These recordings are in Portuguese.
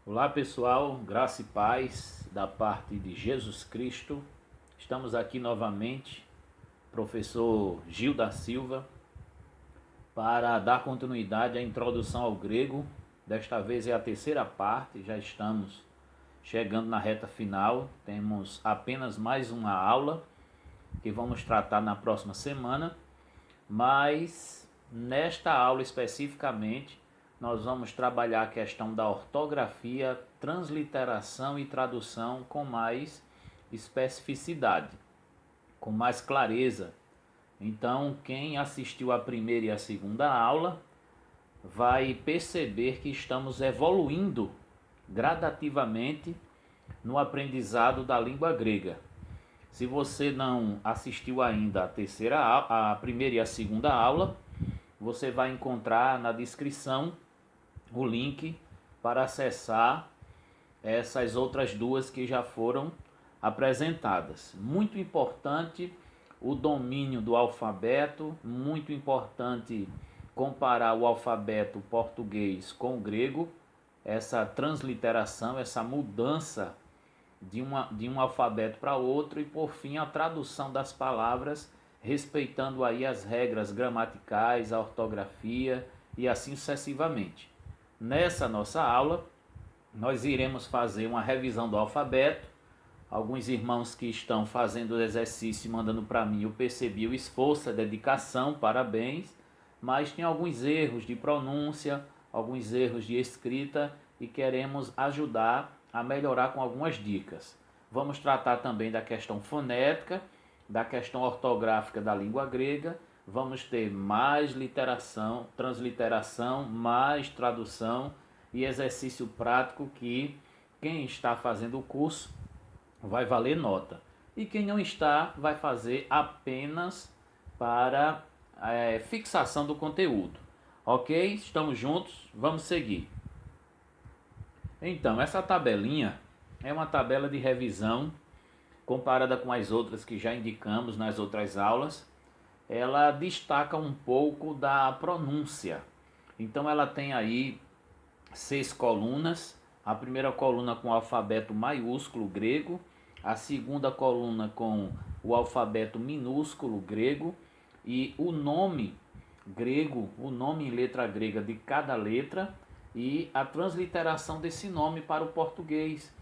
Olá pessoal, graça e paz da parte de Jesus Cristo. Estamos aqui novamente, professor Gil da Silva, para dar continuidade à introdução ao grego. Desta vez é a terceira parte, já estamos chegando na reta final. Temos apenas mais uma aula que vamos tratar na próxima semana, mas nesta aula especificamente nós vamos trabalhar a questão da ortografia, transliteração e tradução com mais especificidade, com mais clareza. Então, quem assistiu a primeira e a segunda aula vai perceber que estamos evoluindo gradativamente no aprendizado da língua grega. Se você não assistiu ainda a primeira e a segunda aula, você vai encontrar na descrição o link para acessar essas outras duas que já foram apresentadas. Muito importante o domínio do alfabeto, muito importante comparar o alfabeto português com o grego, essa transliteração, essa mudança de um alfabeto para outro, e por fim a tradução das palavras, respeitando aí as regras gramaticais, a ortografia e assim sucessivamente. Nessa nossa aula, nós iremos fazer uma revisão do alfabeto. Alguns irmãos que estão fazendo o exercício e mandando para mim, eu percebi o esforço, a dedicação, parabéns, mas tem alguns erros de pronúncia, alguns erros de escrita e queremos ajudar a melhorar com algumas dicas. Vamos tratar também da questão fonética, da questão ortográfica da língua grega. Vamos ter mais literação, transliteração, mais tradução e exercício prático que quem está fazendo o curso vai valer nota. E quem não está vai fazer apenas para fixação do conteúdo. Ok? Estamos juntos? Vamos seguir. Então, essa tabelinha é uma tabela de revisão comparada com as outras que já indicamos nas outras aulas. Ela destaca um pouco da pronúncia. Então, ela tem aí 6 colunas. A primeira coluna com o alfabeto maiúsculo grego, a segunda coluna com o alfabeto minúsculo grego e o nome grego, o nome em letra grega de cada letra e a transliteração desse nome para o português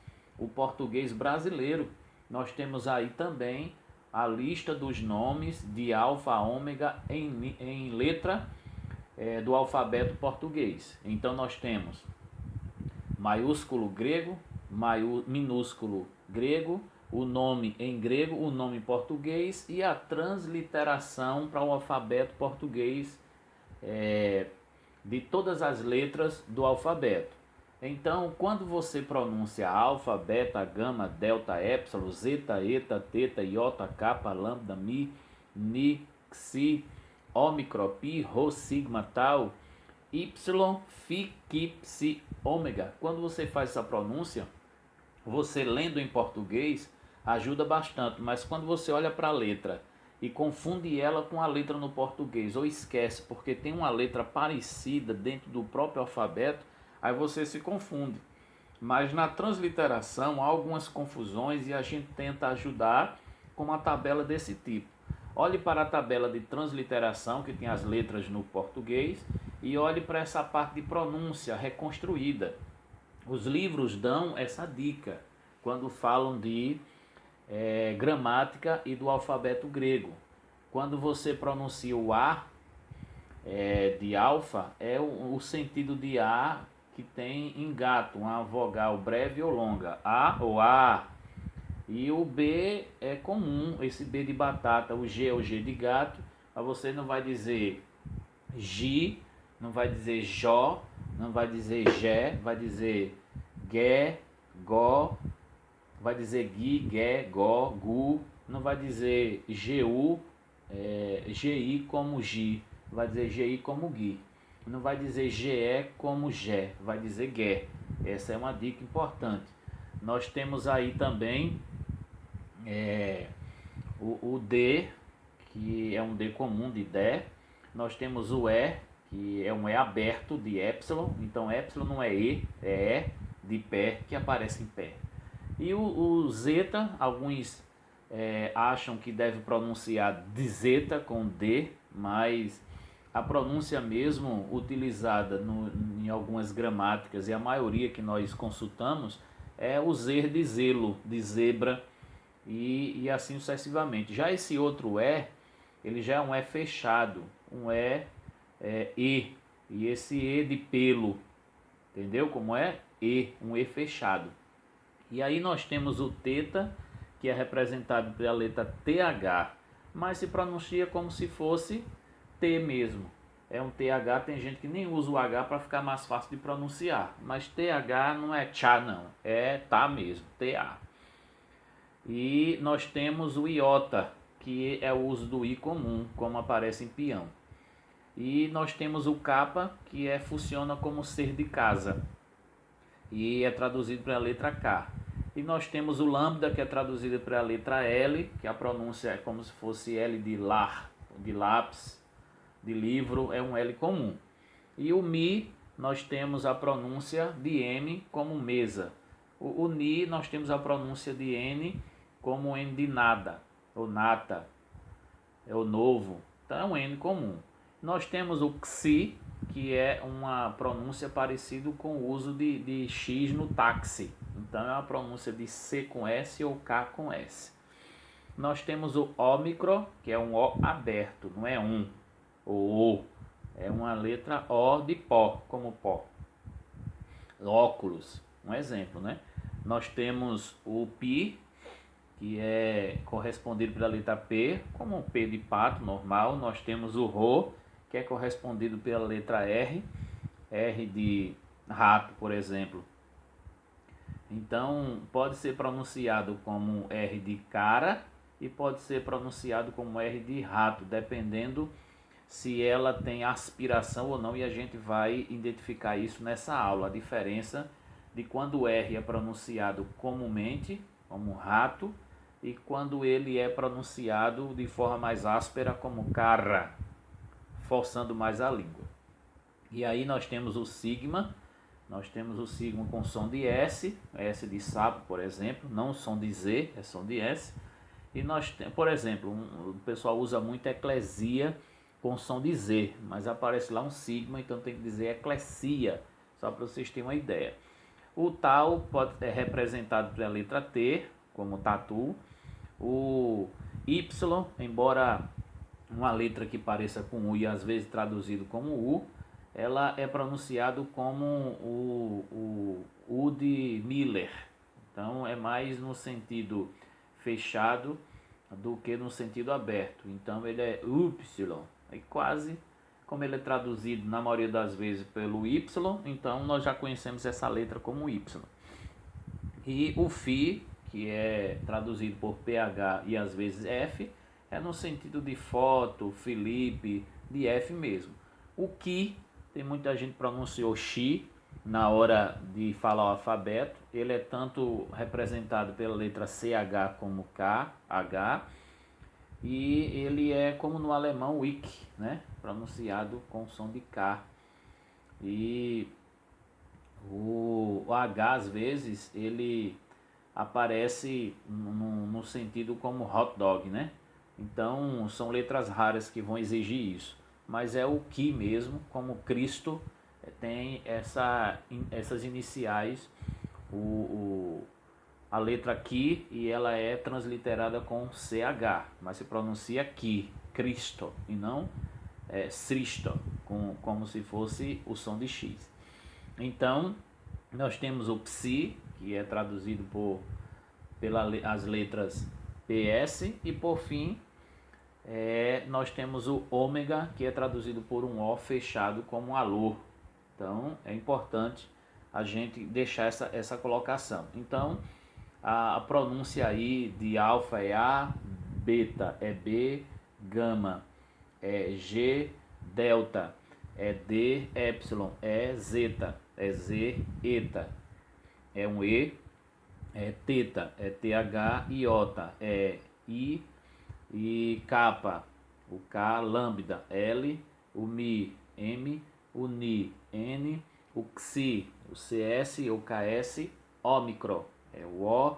brasileiro. Nós temos aí também a lista dos nomes de alfa a ômega em letra do alfabeto português. Então nós temos maiúsculo grego, minúsculo grego, o nome em grego, o nome em português e a transliteração para o alfabeto português de todas as letras do alfabeto. Então, quando você pronuncia alfa, beta, gama, delta, épsilon, zeta, eta, teta, iota, kappa, lambda, mi, ni, xi, ômicron, pi, rho, sigma, tau, y, phi, ki, psi, ômega. Quando você faz essa pronúncia, você lendo em português ajuda bastante, mas quando você olha para a letra e confunde ela com a letra no português, ou esquece porque tem uma letra parecida dentro do próprio alfabeto, aí você se confunde. Mas na transliteração há algumas confusões e a gente tenta ajudar com uma tabela desse tipo. Olhe para a tabela de transliteração que tem as letras no português e olhe para essa parte de pronúncia reconstruída. Os livros dão essa dica quando falam de gramática e do alfabeto grego. Quando você pronuncia o A de alfa, é o sentido de A que tem engato, uma vogal breve ou longa, A ou A. E o B é comum, esse B de batata, o G é o G de gato, mas você não vai dizer Gi, não vai dizer Jó, não vai dizer Gé, vai dizer Gué, Gó, vai dizer Gui, Gué, Gó, Gu, não vai dizer Gu, GI como Gi, vai dizer GI como Gui. Não vai dizer GE como Gé, vai dizer Gué. Essa é uma dica importante. Nós temos aí também o D, que é um D comum de Dé. Nós temos o E, que é um E aberto de épsilon. Então épsilon não é E, é E. de pé, que aparece em pé. E o zeta, alguns acham que deve pronunciar de zeta com D, mas a pronúncia mesmo utilizada em algumas gramáticas, e a maioria que nós consultamos, é o zer de zelo, de zebra, e assim sucessivamente. Já esse outro ele já é um fechado, um e, e esse e de pelo, entendeu como é? Um e fechado. E aí nós temos o teta, que é representado pela letra TH, mas se pronuncia como se fosse T mesmo. É um TH, tem gente que nem usa o H para ficar mais fácil de pronunciar, mas TH não é tchá não, é tá mesmo, TA. E nós temos o iota, que é o uso do i comum, como aparece em peão. E nós temos o capa, que funciona como ser de casa, e é traduzido para a letra K. E nós temos o lambda, que é traduzido para a letra L, que a pronúncia é como se fosse L de lar, de lápis, de livro, é um L comum. E o mi, nós temos a pronúncia de M como mesa. O ni, nós temos a pronúncia de N como N de nada, ou nata, é o novo. Então é um N comum. Nós temos o xi, que é uma pronúncia parecida com o uso de X no táxi. Então é uma pronúncia de C com S ou K com S. Nós temos o ómicro, que é um O aberto, não é um ou O. É uma letra O de pó, como pó. Óculos, um exemplo, né? Nós temos o pi, que é correspondido pela letra P, como um P de pato, normal. Nós temos o rho, que é correspondido pela letra R, R de rato, por exemplo. Então, pode ser pronunciado como R de cara e pode ser pronunciado como R de rato, dependendo se ela tem aspiração ou não, e a gente vai identificar isso nessa aula, a diferença de quando o R é pronunciado comumente, como rato, e quando ele é pronunciado de forma mais áspera, como cara, forçando mais a língua. E aí nós temos o sigma com som de S, S de sapo, por exemplo, não som de Z, é som de S. E nós temos, por exemplo, o pessoal usa muito eclesia com som de Z, mas aparece lá um sigma, então tem que dizer eclesia, só para vocês terem uma ideia. O tal pode ser representado pela letra T, como tatu. O Y, embora uma letra que pareça com U e às vezes traduzido como U, ela é pronunciado como o U de Miller. Então é mais no sentido fechado do que no sentido aberto. Então ele é Y, é quase como ele é traduzido na maioria das vezes pelo Y, então nós já conhecemos essa letra como Y. E o Fi, que é traduzido por PH e às vezes F, é no sentido de foto, Felipe, de F mesmo. O Ki, tem muita gente que pronunciou Xi na hora de falar o alfabeto, ele é tanto representado pela letra CH como K, H, e ele é como no alemão Wick, né? Pronunciado com som de K. E o H às vezes ele aparece no sentido como hot dog, né? Então são letras raras que vão exigir isso, mas é o que mesmo, como Cristo tem essas iniciais, a letra Ki, e ela é transliterada com CH, mas se pronuncia Ki, Cristo, e não Cristo, como se fosse o som de X. Então, nós temos o Psi, que é traduzido pelas letras PS, e por fim, nós temos o ômega, que é traduzido por um O fechado como alô. Então, é importante a gente deixar essa colocação. Então, a pronúncia aí de alfa é A, beta é B, gama é G, delta é D, epsilon é zeta, é Z, eta é um E, teta é TH, iota é I, e kappa, o K, lambda, L, o mi, M, o ni, N, o xi, o CS ou KS, Ômicron, é o O,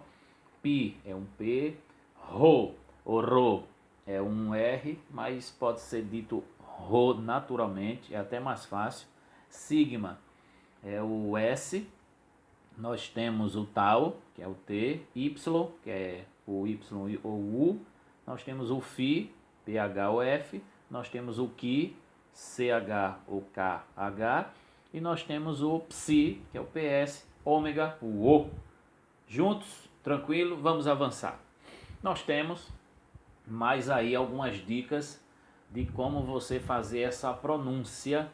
Pi é um P, Rho ou Rho é um R, mas pode ser dito Rho naturalmente, é até mais fácil. Sigma é o S, nós temos o Tau, que é o T, Y, que é o Y ou o U, nós temos o Φ, PH ou F, nós temos o Qui, CH ou KH, e nós temos o Psi, que é o PS, ômega, o O. Juntos, tranquilo, vamos avançar. Nós temos mais aí algumas dicas de como você fazer essa pronúncia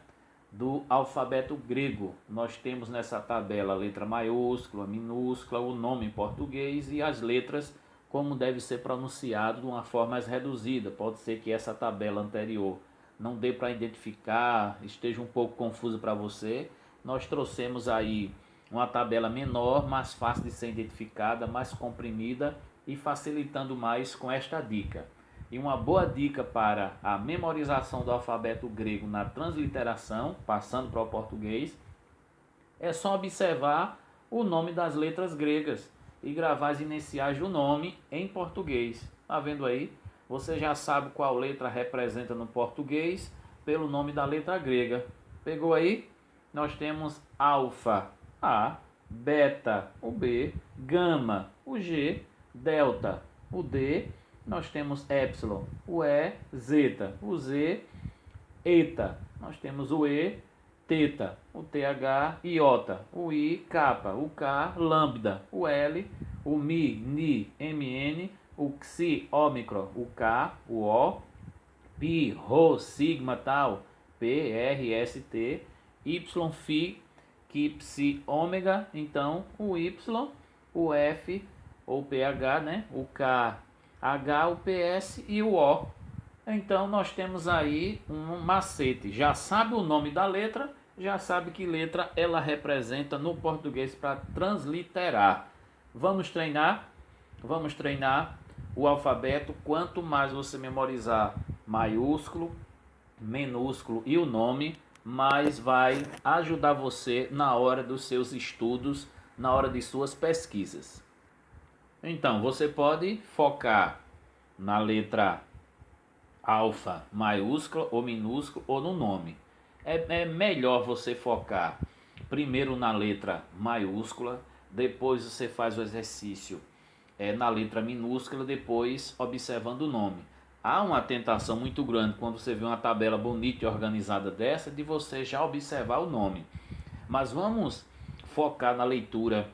do alfabeto grego. Nós temos nessa tabela a letra maiúscula, minúscula, o nome em português e as letras como deve ser pronunciado de uma forma mais reduzida. Pode ser que essa tabela anterior não dê para identificar, esteja um pouco confusa para você. Nós trouxemos aí uma tabela menor, mais fácil de ser identificada, mais comprimida e facilitando mais com esta dica. E uma boa dica para a memorização do alfabeto grego na transliteração, passando para o português, é só observar o nome das letras gregas e gravar as iniciais do nome em português. Tá vendo aí? Você já sabe qual letra representa no português pelo nome da letra grega. Pegou aí? Nós temos alfa, A, beta, o B, gama, o G, delta, o D, nós temos epsilon, o E, zeta, o Z, eta, nós temos o E, teta, o TH, iota, o I, kappa, o K, lambda, o L, o Mi, Ni, Mn, o Xi, ômicron, o K, o O, Pi, Rho, sigma, tal, P, R, S, T, Y, Φ, que Psi, ômega, então o Y, o F, ou PH, né? O K, H, o PS e o O. Então nós temos aí um macete. Já sabe o nome da letra, já sabe que letra ela representa no português para transliterar. Vamos treinar? Vamos treinar o alfabeto. Quanto mais você memorizar maiúsculo, minúsculo e o nome, mais vai ajudar você na hora dos seus estudos, na hora de suas pesquisas. Então, você pode focar na letra alfa maiúscula ou minúscula ou no nome. É melhor você focar primeiro na letra maiúscula, depois você faz o exercício na letra minúscula, depois observando o nome. Há uma tentação muito grande quando você vê uma tabela bonita e organizada dessa, de você já observar o nome. Mas vamos focar na leitura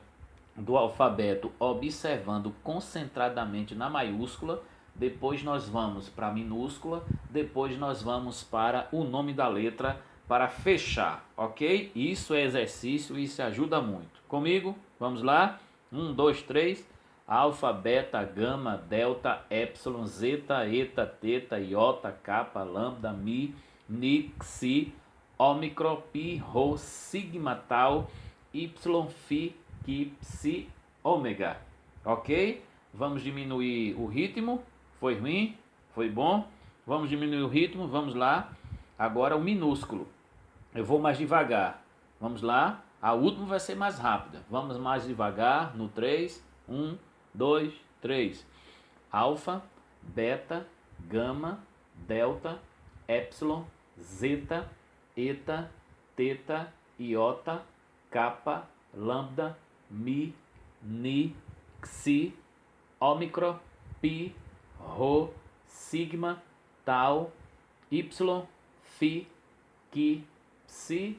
do alfabeto, observando concentradamente na maiúscula, depois nós vamos para a minúscula, depois nós vamos para o nome da letra para fechar, ok? Isso é exercício, isso ajuda muito. Comigo? Vamos lá? 1, 2, 3. Alfa, beta, gama, delta, epsilon, zeta, eta, teta, iota, kappa, lambda, mi, ni, xi, ômicron, pi, rho, sigma, tau, y, phi, qui, psi, ômega. Ok? Vamos diminuir o ritmo. Foi ruim? Foi bom? Vamos diminuir o ritmo. Vamos lá. Agora o minúsculo. Eu vou mais devagar. Vamos lá. A última vai ser mais rápida. Vamos mais devagar no 3. 1, 2, 3. Alfa, beta, gama, delta, epsilon, zeta, eta, teta, iota, kappa, lambda, mi, ni, xi, ômicron, pi, rho, sigma, tau, y, phi, qui, psi,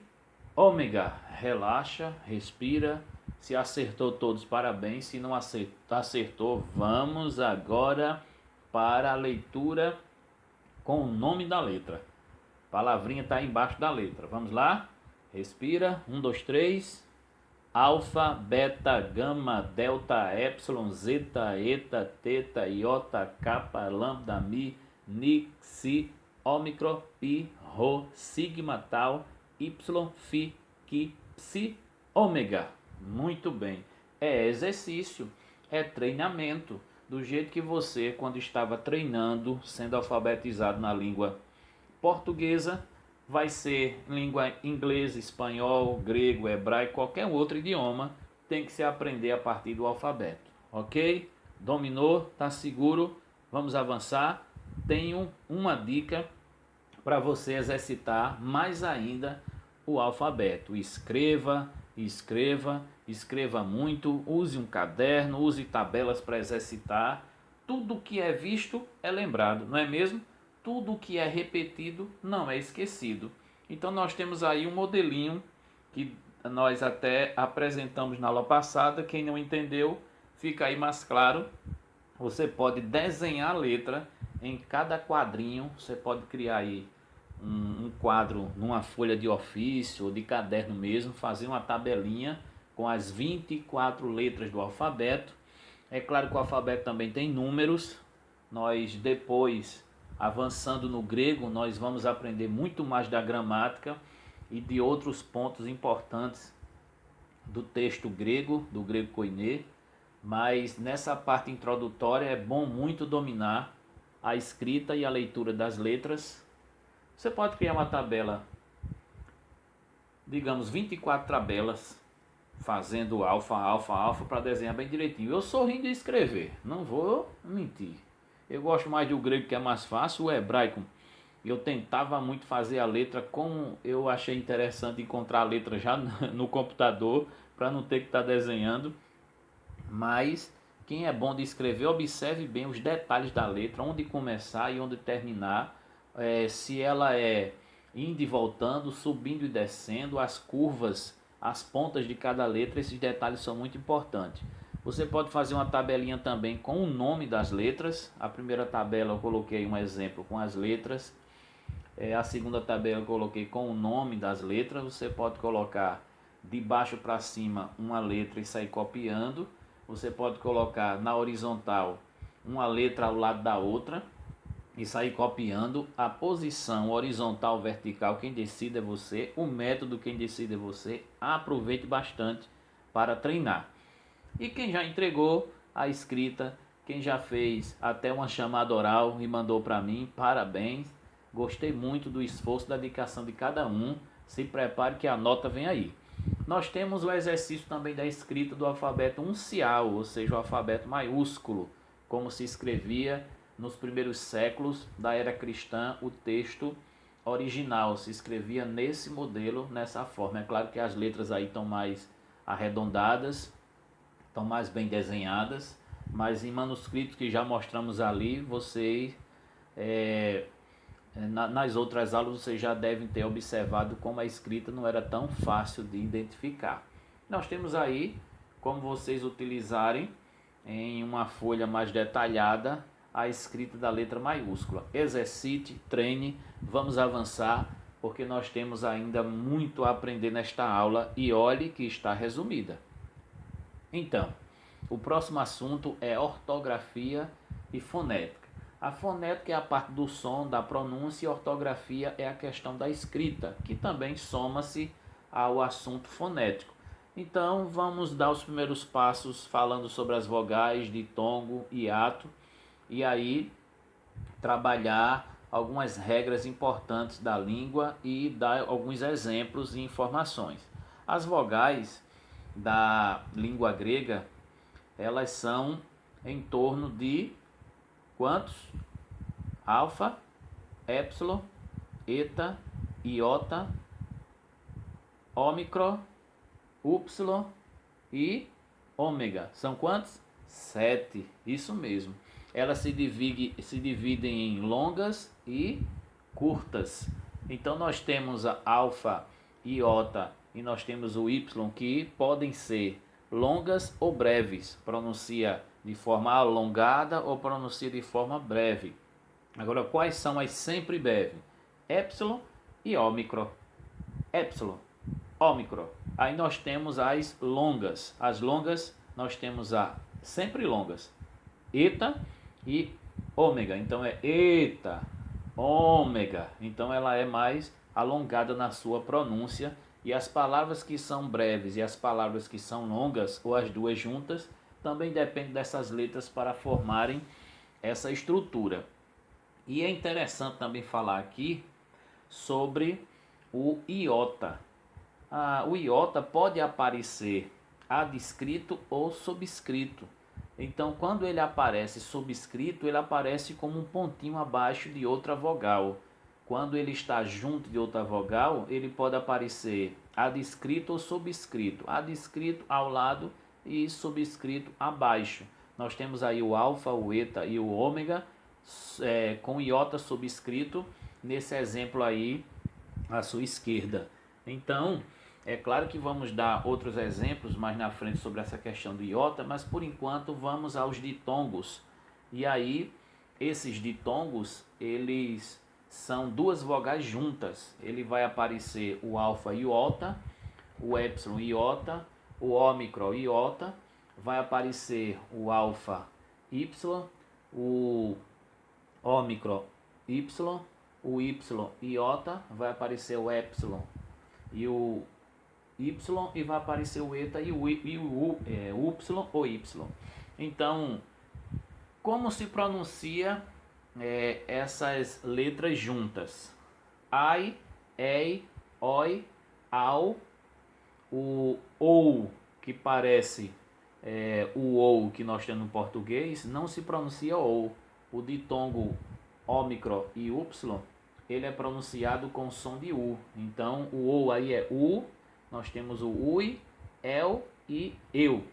ômega. Relaxa, respira. Se acertou todos, parabéns. Se não acertou, vamos agora para a leitura com o nome da letra. A palavrinha está embaixo da letra. Vamos lá? Respira. 1, 2, 3. Alfa, beta, gama, delta, epsilon, zeta, eta, teta, iota, kappa, lambda, mi, ni, xi, ômicron, pi, rho, sigma, tau, y, phi, qui, psi, ômega. Muito bem. É exercício, é treinamento. Do jeito que você, quando estava treinando, sendo alfabetizado na língua portuguesa, vai ser língua inglesa, espanhol, grego, hebraico, qualquer outro idioma, tem que se aprender a partir do alfabeto, ok? Dominou? Tá seguro? Vamos avançar. Tenho uma dica para você exercitar mais ainda o alfabeto. Escreva, escreva, escreva muito, use um caderno, use tabelas para exercitar. Tudo que é visto é lembrado, não é mesmo? Tudo que é repetido não é esquecido. Então nós temos aí um modelinho que nós até apresentamos na aula passada. Quem não entendeu, fica aí mais claro. Você pode desenhar a letra em cada quadrinho. Você pode criar aí um quadro numa folha de ofício ou de caderno mesmo, fazer uma tabelinha com as 24 letras do alfabeto. É claro que o alfabeto também tem números. Nós depois, avançando no grego, nós vamos aprender muito mais da gramática e de outros pontos importantes do texto grego, do grego koiné. Mas nessa parte introdutória é bom muito dominar a escrita e a leitura das letras. Você pode criar uma tabela, digamos 24 tabelas, fazendo alfa, alfa, alfa para desenhar bem direitinho. Eu sou ruim de escrever, não vou mentir. Eu gosto mais do grego, que é mais fácil. O hebraico, eu tentava muito fazer a letra, como eu achei interessante encontrar a letra já no computador, para não ter que estar desenhando. Mas quem é bom de escrever, observe bem os detalhes da letra, onde começar e onde terminar. Se ela é indo e voltando, subindo e descendo, as curvas, as pontas de cada letra, esses detalhes são muito importantes. Você pode fazer uma tabelinha também com o nome das letras. A primeira tabela eu coloquei um exemplo com as letras. A segunda tabela eu coloquei com o nome das letras. Você pode colocar de baixo para cima uma letra e sair copiando. Você pode colocar na horizontal uma letra ao lado da outra e sair copiando. A posição horizontal, vertical, quem decide é você. O método, quem decide é você. Aproveite bastante para treinar. E quem já entregou a escrita, quem já fez até uma chamada oral e mandou para mim, parabéns. Gostei muito do esforço, da dedicação de cada um. Se prepare que a nota vem aí. Nós temos o exercício também da escrita do alfabeto uncial, ou seja, o alfabeto maiúsculo, como se escrevia nos primeiros séculos da era cristã. O texto original se escrevia nesse modelo, nessa forma. É claro que as letras aí estão mais arredondadas, estão mais bem desenhadas, mas em manuscritos que já mostramos ali, vocês nas outras aulas vocês já devem ter observado como a escrita não era tão fácil de identificar. Nós temos aí como vocês utilizarem em uma folha mais detalhada a escrita da letra maiúscula. Exercite, treine, vamos avançar, porque nós temos ainda muito a aprender nesta aula e olhe que está resumida. Então, o próximo assunto é ortografia e fonética. A fonética é a parte do som, da pronúncia, e a ortografia é a questão da escrita, que também soma-se ao assunto fonético. Então, vamos dar os primeiros passos falando sobre as vogais, ditongo e hiato, e aí trabalhar algumas regras importantes da língua e dar alguns exemplos e informações. As vogais da língua grega, elas são em torno de quantos? Alfa, épsilon, eta, iota, ômicron, upsilon e ômega. São quantos? 7. Isso mesmo. Elas se dividem em longas e curtas. Então nós temos a alfa, iota e nós temos o y, que podem ser longas ou breves. Pronuncia de forma alongada ou pronuncia de forma breve. Agora, quais são as sempre breve? Épsilon e ômicron. Épsilon, ômicron. Aí nós temos as longas. As longas nós temos a sempre longas, eta e ômega. Então é eta, ômega. Então ela é mais alongada na sua pronúncia. E as palavras que são breves e as palavras que são longas, ou as duas juntas, também dependem dessas letras para formarem essa estrutura. E é interessante também falar aqui sobre o iota. O iota pode aparecer adscrito ou subscrito. Então, quando ele aparece subscrito, ele aparece como um pontinho abaixo de outra vogal. Quando ele está junto de outra vogal, ele pode aparecer adscrito ou subscrito. Adscrito ao lado e subscrito abaixo. Nós temos aí o alfa, o eta e o ômega com iota subscrito nesse exemplo aí à sua esquerda. Então, é claro que vamos dar outros exemplos mais na frente sobre essa questão do iota, mas por enquanto vamos aos ditongos. E aí, esses ditongos, eles são duas vogais juntas. Ele vai aparecer o alfa iota, o epsilon iota, o ômicron iota, vai aparecer o alfa y, o ômicron y, o y iota, vai aparecer o epsilon e o y, e vai aparecer o eta e o y ou y. Então, como se pronuncia essas letras juntas? Ai, ei, oi, au, o ou, que parece o ou que nós temos no português, não se pronuncia ou. O ditongo ômicron e y, ele é pronunciado com som de u. Então, o ou aí é u, nós temos o ui, el e eu.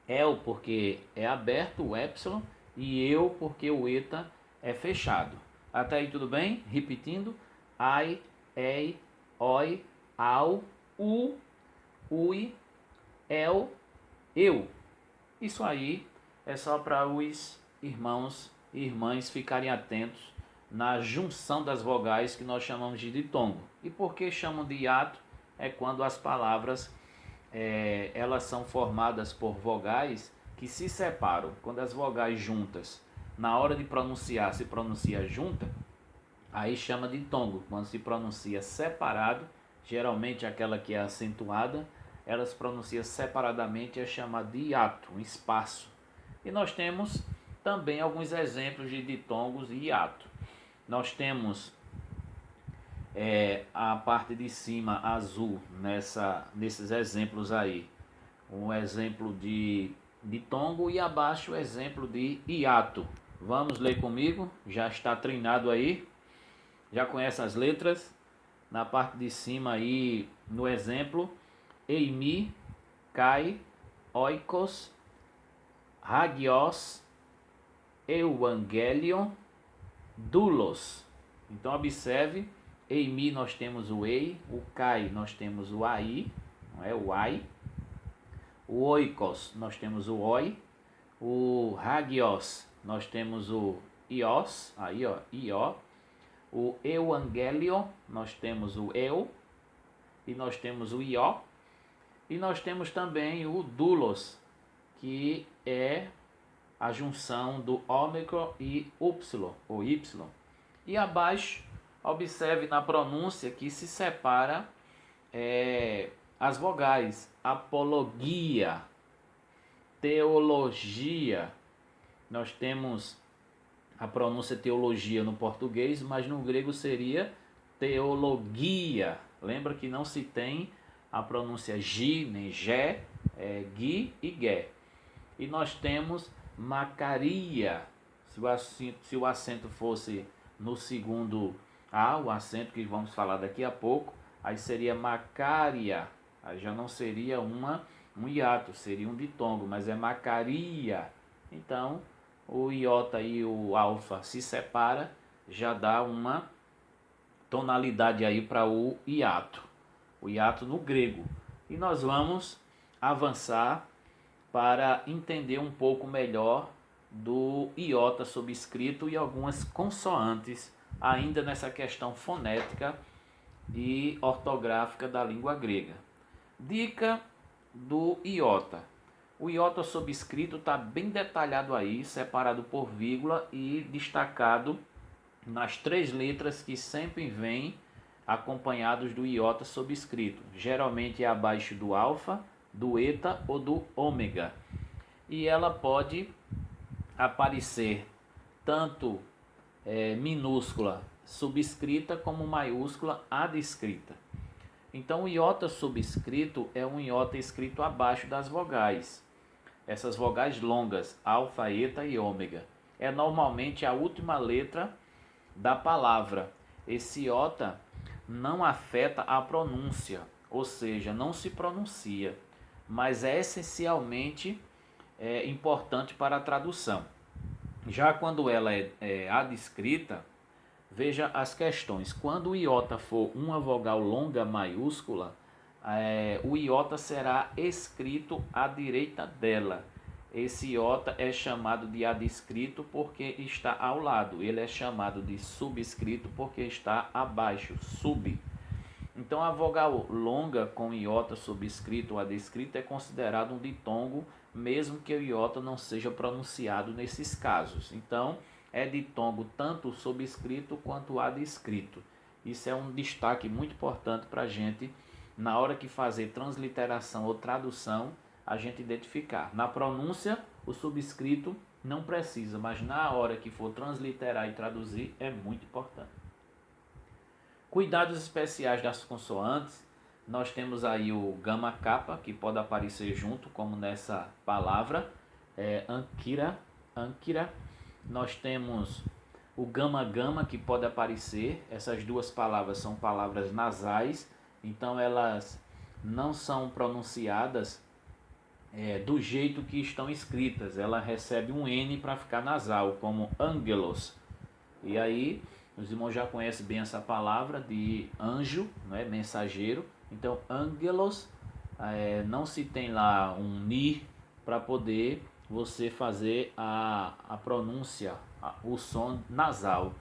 El porque é aberto, o epsilon, e eu porque o eta é fechado. Até aí tudo bem? Repetindo: ai, ei, oi, au, u, ui, el, eu. Isso aí é só para os irmãos e irmãs ficarem atentos na junção das vogais que nós chamamos de ditongo. E por que chamam de hiato? É quando as palavras elas são formadas por vogais que se separam. Quando as vogais juntas, na hora de pronunciar, se pronuncia junta, aí chama de ditongo. Quando se pronuncia separado, geralmente aquela que é acentuada, ela se pronuncia separadamente, é chamada de hiato, um espaço. E nós temos também alguns exemplos de ditongos e hiato. Nós temos a parte de cima azul nesses exemplos aí. Um exemplo de ditongo e abaixo o exemplo de hiato. Vamos ler comigo? Já está treinado aí? Já conhece as letras? Na parte de cima aí, no exemplo, eimi, kai, oikos, hagios, evangelion, doulos. Então observe, em mi nós temos o ei, o kai nós temos o ai, não é o ai, o oikos nós temos o oi, o hagios nós temos o ios, aí ó, ió, o evangelion nós temos o eu, e nós temos o ió, e nós temos também o doulos, que é a junção do ômicron e y, ou y. E abaixo, observe na pronúncia que se separa as vogais. Apologia, teologia. Nós temos a pronúncia teologia no português, mas no grego seria teologia. Lembra que não se tem a pronúncia gi, nem gé, gui e gué. E nós temos macaria. Se o acento fosse no segundo A, o acento que vamos falar daqui a pouco, aí seria macária. Aí já não seria um hiato, seria um ditongo, mas é macaria. Então, o iota e o alfa se separa, já dá uma tonalidade aí para o hiato no grego. E nós vamos avançar para entender um pouco melhor do iota subscrito e algumas consoantes ainda nessa questão fonética e ortográfica da língua grega. Dica do iota. O iota subscrito está bem detalhado aí, separado por vírgula e destacado nas 3 letras que sempre vêm acompanhados do iota subscrito. Geralmente é abaixo do alfa, do eta ou do ômega. E ela pode aparecer tanto minúscula subscrita como maiúscula adscrita. Então, o iota subscrito é um iota escrito abaixo das vogais. Essas vogais longas, alfa, eta e ômega. É normalmente a última letra da palavra. Esse iota não afeta a pronúncia, ou seja, não se pronuncia, mas é essencialmente importante para a tradução. Já quando ela é adscrita, veja as questões. Quando o iota for uma vogal longa maiúscula, o iota será escrito à direita dela. Esse iota é chamado de adscrito porque está ao lado. Ele é chamado de subscrito porque está abaixo, sub. Então a vogal longa com iota subscrito ou adscrito é considerado um ditongo, mesmo que o iota não seja pronunciado nesses casos. Então é ditongo tanto o subscrito quanto o adscrito. Isso é um destaque muito importante para a gente, na hora que fazer transliteração ou tradução, a gente identificar. Na pronúncia, o subscrito não precisa, mas na hora que for transliterar e traduzir, é muito importante. Cuidados especiais das consoantes, nós temos aí o gama kappa, que pode aparecer junto, como nessa palavra, Anquira. Nós temos o gama gama, que pode aparecer. Essas duas palavras são palavras nasais, então elas não são pronunciadas do jeito que estão escritas. Ela recebe um N para ficar nasal, como angelos. E aí, os irmãos já conhecem bem essa palavra de anjo, né, mensageiro. Então, angelos, não se tem lá um ni para poder você fazer a pronúncia, o som nasal.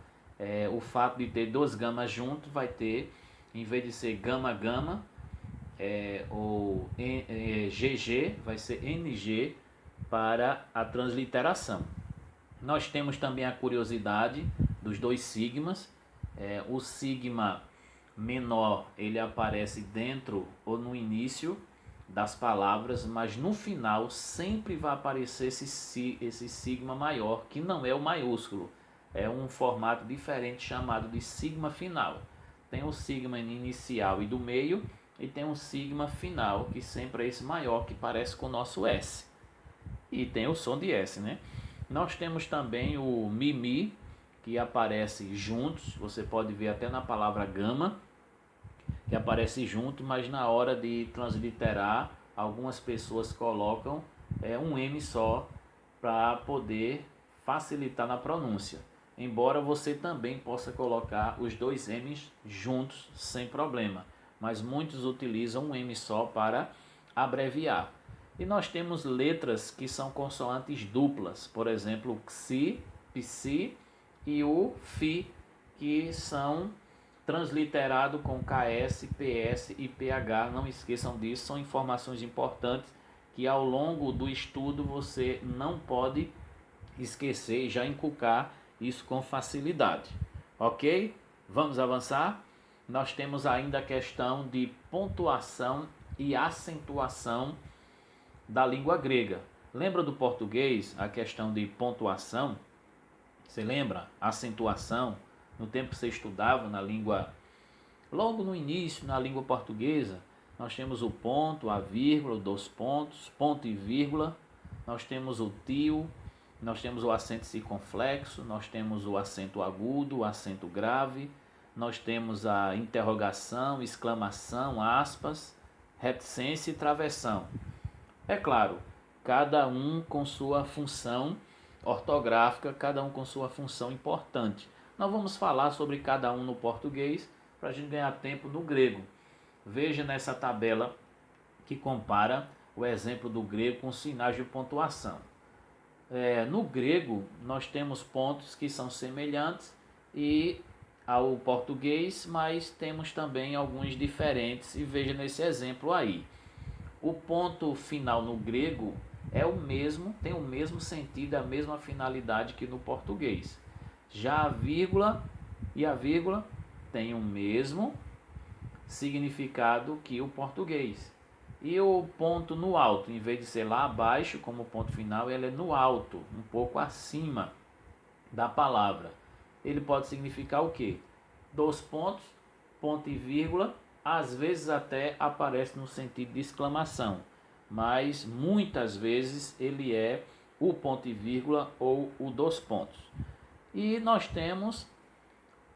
O fato de ter dois gamas juntos vai ter, em vez de ser gama gama, ou GG, vai ser NG para a transliteração. Nós temos também a curiosidade dos dois sigmas. O sigma menor, ele aparece dentro ou no início das palavras, mas no final sempre vai aparecer esse sigma maior, que não é o maiúsculo. É um formato diferente chamado de sigma final. Tem o sigma inicial e do meio, e tem um sigma final, que sempre é esse maior, que parece com o nosso S. E tem o som de S, né? Nós temos também o mimi, que aparece juntos. Você pode ver até na palavra gama, que aparece junto, mas na hora de transliterar, algumas pessoas colocam um M só para poder facilitar na pronúncia. Embora você também possa colocar os dois M's juntos sem problema, mas muitos utilizam um M só para abreviar. E nós temos letras que são consoantes duplas, por exemplo, o xi, psi e o fi, que são transliterados com KS, PS e PH. Não esqueçam disso, são informações importantes que ao longo do estudo você não pode esquecer e já inculcar isso com facilidade. Ok? Vamos avançar? Nós temos ainda a questão de pontuação e acentuação da língua grega. Lembra do português a questão de pontuação? Você lembra? Acentuação. No tempo que você estudava na língua, logo no início, na língua portuguesa, nós temos o ponto, a vírgula, dois pontos, ponto e vírgula. Nós temos o tio, nós temos o acento circunflexo, nós temos o acento agudo, o acento grave, nós temos a interrogação, exclamação, aspas, reticência e travessão. É claro, cada um com sua função ortográfica, cada um com sua função importante. Nós vamos falar sobre cada um no português para a gente ganhar tempo no grego. Veja nessa tabela que compara o exemplo do grego com sinais de pontuação. No grego, nós temos pontos que são semelhantes ao português, mas temos também alguns diferentes, e veja nesse exemplo aí. O ponto final no grego é o mesmo, tem o mesmo sentido, a mesma finalidade que no português. Já a vírgula e a vírgula têm o mesmo significado que o português. E o ponto no alto, em vez de ser lá abaixo, como ponto final, ele é no alto, um pouco acima da palavra. Ele pode significar o quê? dois pontos, ponto e vírgula, às vezes até aparece no sentido de exclamação, mas muitas vezes ele é o ponto e vírgula ou o dois pontos. E nós temos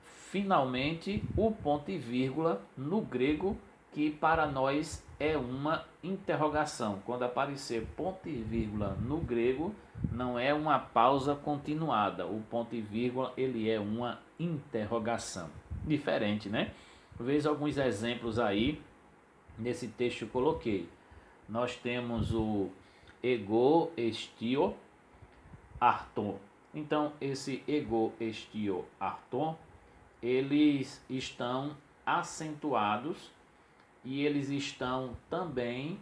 finalmente o ponto e vírgula no grego, que para nós é uma interrogação. Quando aparecer ponto e vírgula no grego, não é uma pausa continuada. O ponto e vírgula ele é uma interrogação. Diferente, né? Veja alguns exemplos aí nesse texto que eu coloquei. Nós temos o ego estio arton. Então, esse ego estio arton, eles estão acentuados e eles estão também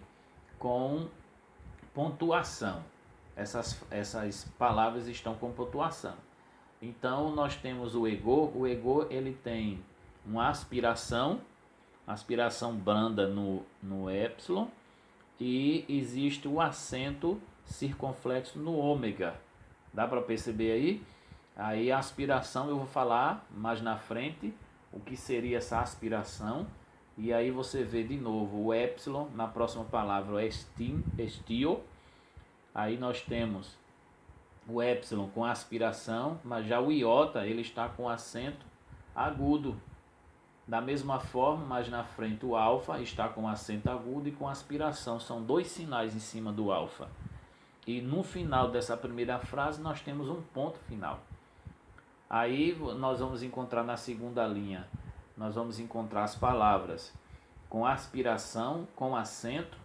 com pontuação. Essas palavras estão com pontuação. Então nós temos o ego ele tem uma aspiração branda no epsilon, e existe o acento circunflexo no ômega. Dá para perceber aí? Aí a aspiração eu vou falar mais na frente o que seria essa aspiração. E aí você vê de novo o epsilon na próxima palavra, o estio. Aí nós temos o epsilon com aspiração, mas já o iota ele está com acento agudo. Da mesma forma, mais na frente o alfa está com acento agudo e com aspiração. São dois sinais em cima do alfa. E no final dessa primeira frase nós temos um ponto final. Aí nós vamos encontrar na segunda linha, nós vamos encontrar as palavras com aspiração, com acento,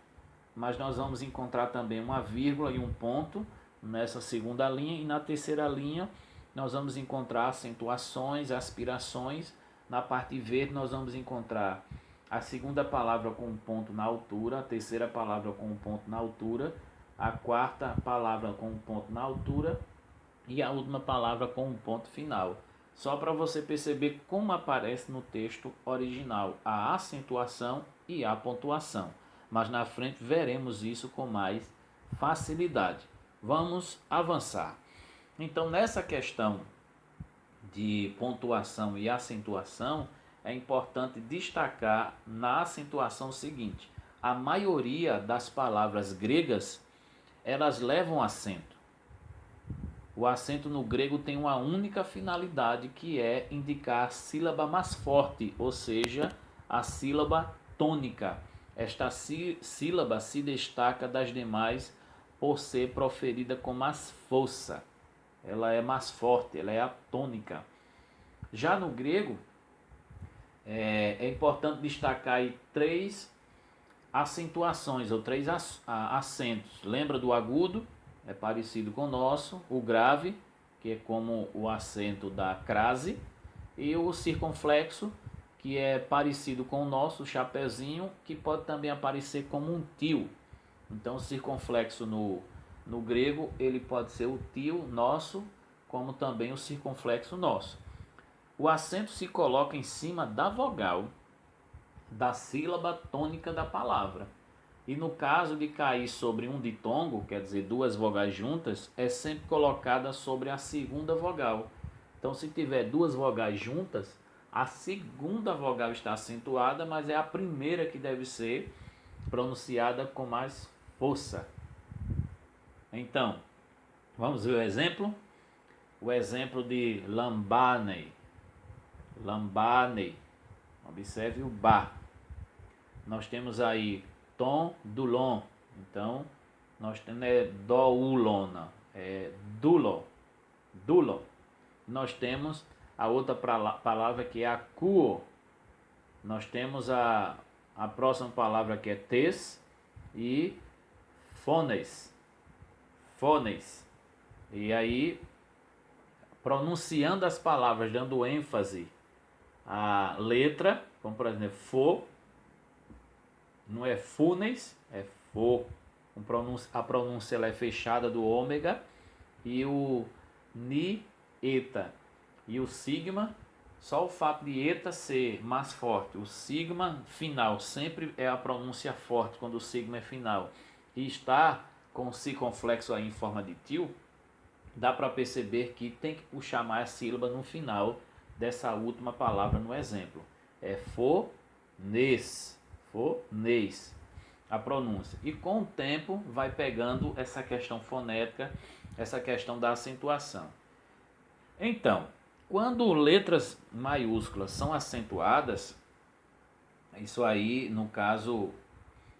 mas nós vamos encontrar também uma vírgula e um ponto nessa segunda linha, e na terceira linha nós vamos encontrar acentuações, aspirações. Na parte verde nós vamos encontrar a segunda palavra com um ponto na altura, a terceira palavra com um ponto na altura, a quarta palavra com um ponto na altura e a última palavra com um ponto final. Só para você perceber como aparece no texto original a acentuação e a pontuação. Mas na frente veremos isso com mais facilidade. Vamos avançar. Então, nessa questão de pontuação e acentuação, é importante destacar na acentuação o seguinte: a maioria das palavras gregas, elas levam acento. O acento no grego tem uma única finalidade, que é indicar a sílaba mais forte, ou seja, a sílaba tônica. Esta sílaba se destaca das demais por ser proferida com mais força. Ela é mais forte, ela é a tônica. Já no grego, é importante destacar aí três acentuações ou três acentos. Lembra do agudo? É parecido com o nosso. O grave, que é como o acento da crase. E o circunflexo, que é parecido com o nosso, o chapeuzinho, que pode também aparecer como um tio. Então, o circunflexo no grego, ele pode ser o tio nosso, como também o circunflexo nosso. O acento se coloca em cima da vogal da sílaba tônica da palavra. E no caso de cair sobre um ditongo, quer dizer, duas vogais juntas, é sempre colocada sobre a segunda vogal. Então, se tiver duas vogais juntas, a segunda vogal está acentuada, mas é a primeira que deve ser pronunciada com mais força. Então, vamos ver o exemplo? O exemplo de lambane. Lambane. Observe o ba. Nós temos aí tom do lon. Então, nós temos do ulona, dulo, dulo. Nós temos a outra palavra que é acuo. Nós temos a próxima palavra que é tes e fones. Fones. E aí, pronunciando as palavras, dando ênfase à letra, como por exemplo, fo, não é funes, é fo. A pronúncia ela é fechada do ômega, e o ni, eta, e o sigma, só o fato de eta ser mais forte. O sigma final sempre é a pronúncia forte quando o sigma é final. E está com o circunflexo aí em forma de tio, dá para perceber que tem que puxar mais a sílaba no final dessa última palavra no exemplo. É fonês, a pronúncia. E com o tempo vai pegando essa questão fonética, essa questão da acentuação. Então, quando letras maiúsculas são acentuadas, isso aí, no caso,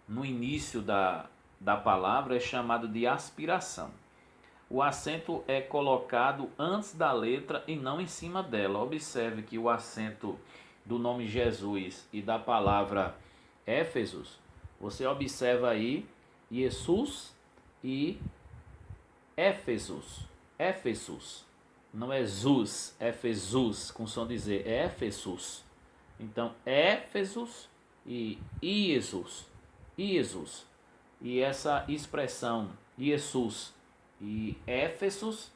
no início da palavra é chamado de aspiração. O acento é colocado antes da letra e não em cima dela. Observe que o acento do nome Jesus e da palavra Éfesos, você observa aí Jesus e Éfesos. Éfesos. Não é Zus, Éfesos, com som de Z, é Éfesos. Então, Éfesos e Iesus. Iesus. E essa expressão Jesus e Éfesos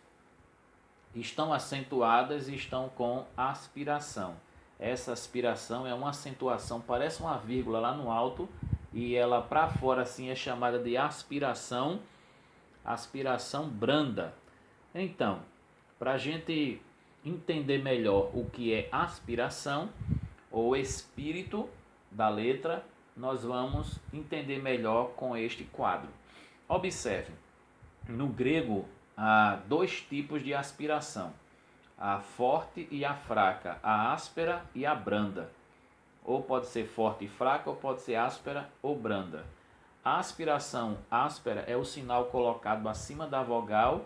estão acentuadas e estão com aspiração. Essa aspiração é uma acentuação, parece uma vírgula lá no alto, e ela para fora assim é chamada de aspiração, aspiração branda. Então, para a gente entender melhor o que é aspiração, ou espírito da letra, nós vamos entender melhor com este quadro. Observe, no grego há dois tipos de aspiração, a forte e a fraca, a áspera e a branda. Ou pode ser forte e fraca, ou pode ser áspera ou branda. A aspiração áspera é o sinal colocado acima da vogal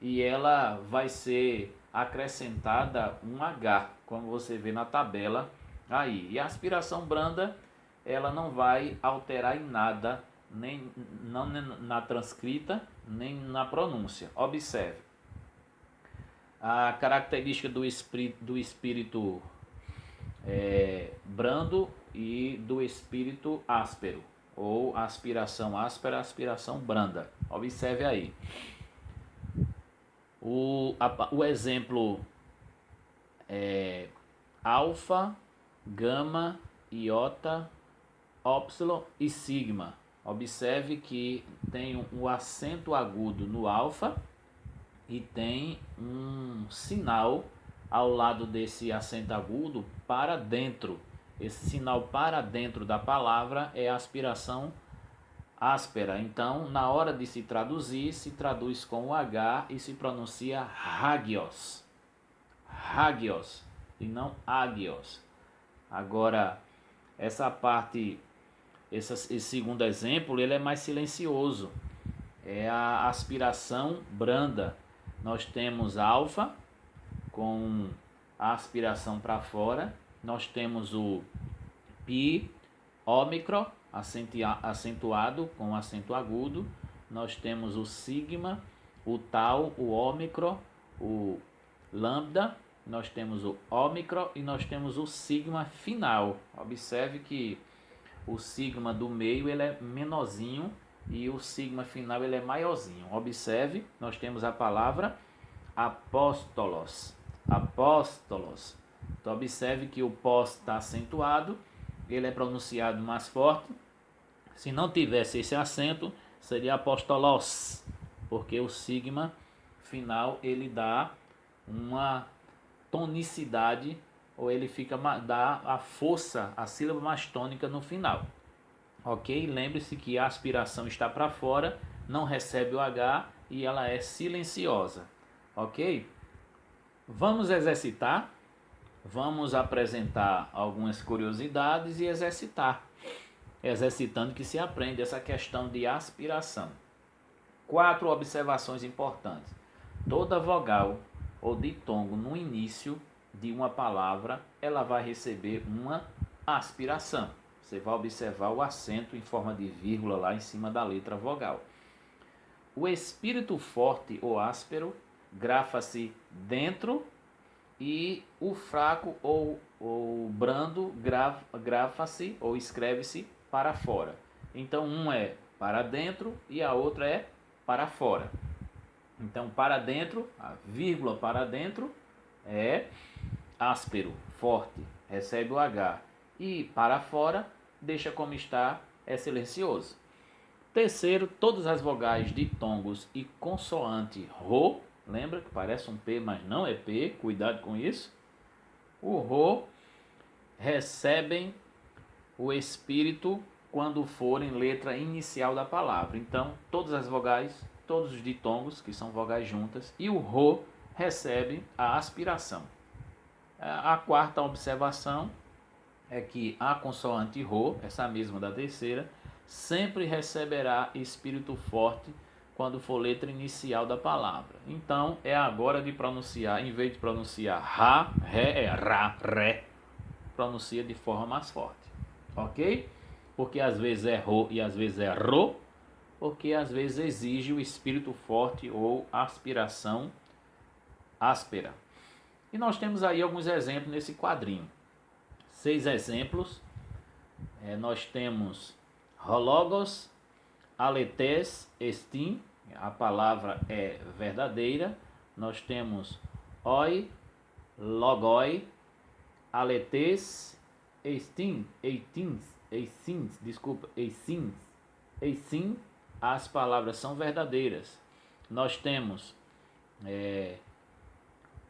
e ela vai ser acrescentada um H, como você vê na tabela aí. E a aspiração branda, ela não vai alterar em nada, nem na transcrita, nem na pronúncia. Observe. A característica do espírito brando e do espírito áspero, ou aspiração áspera, aspiração branda. Observe aí. O exemplo é alfa, gama, iota, ópsilon e sigma. Observe que tem um acento agudo no alfa e tem um sinal ao lado desse acento agudo para dentro. Esse sinal para dentro da palavra é a aspiração áspera. Então, na hora de se traduzir, se traduz com o H e se pronuncia hagios. Hagios e não agios. Agora, essa parte, esse segundo exemplo, ele é mais silencioso. É a aspiração branda. Nós temos alfa com a aspiração para fora. Nós temos o pi, ômicron, acentuado com acento agudo. Nós temos o sigma, o tau, o ômicron, o lambda. Nós temos o ômicron e nós temos o sigma final. Observe que o sigma do meio ele é menorzinho e o sigma final ele é maiorzinho. Observe, nós temos a palavra apóstolos. Apóstolos. Então observe que o pós está acentuado, ele é pronunciado mais forte. Se não tivesse esse acento, seria apóstolos, porque o sigma final ele dá uma tonicidade, ou ele dá a força, a sílaba mais tônica no final. Ok? Lembre-se que a aspiração está para fora, não recebe o H e ela é silenciosa. Ok? Vamos exercitar. Vamos apresentar algumas curiosidades e exercitar. Exercitando que se aprende essa questão de aspiração. 4 observações importantes. Toda vogal ou ditongo no início de uma palavra, ela vai receber uma aspiração. Você vai observar o acento em forma de vírgula lá em cima da letra vogal. O espírito forte ou áspero grafa-se dentro e o fraco ou brando grafa-se ou escreve-se para fora. Então, um é para dentro e a outra é para fora. Então, para dentro, a vírgula para dentro é áspero, forte, recebe o H. E para fora, deixa como está, é silencioso. Terceiro, todas as vogais ditongos e consoante ro, lembra que parece um P, mas não é P, cuidado com isso. O Rô recebem o espírito quando forem letra inicial da palavra. Então, todas as vogais, todos os ditongos, que são vogais juntas, e o Rô recebe a aspiração. A quarta observação é que a consoante Rô, essa mesma da terceira, sempre receberá espírito forte quando for letra inicial da palavra. Então, é agora de pronunciar, em vez de pronunciar Ra, Ré, é Ra, Ré, pronuncia de forma mais forte. Ok? Porque às vezes é Rô e às vezes é Rô, porque às vezes exige o espírito forte ou aspiração áspera. E nós temos aí alguns exemplos nesse quadrinho. 6 exemplos. Nós temos Hologos, Aletes, Estim, a palavra é verdadeira. Nós temos Oi, Logoi, Aletes, Estim, Eisins, desculpa, Eisins, Eisim, as palavras são verdadeiras. Nós temos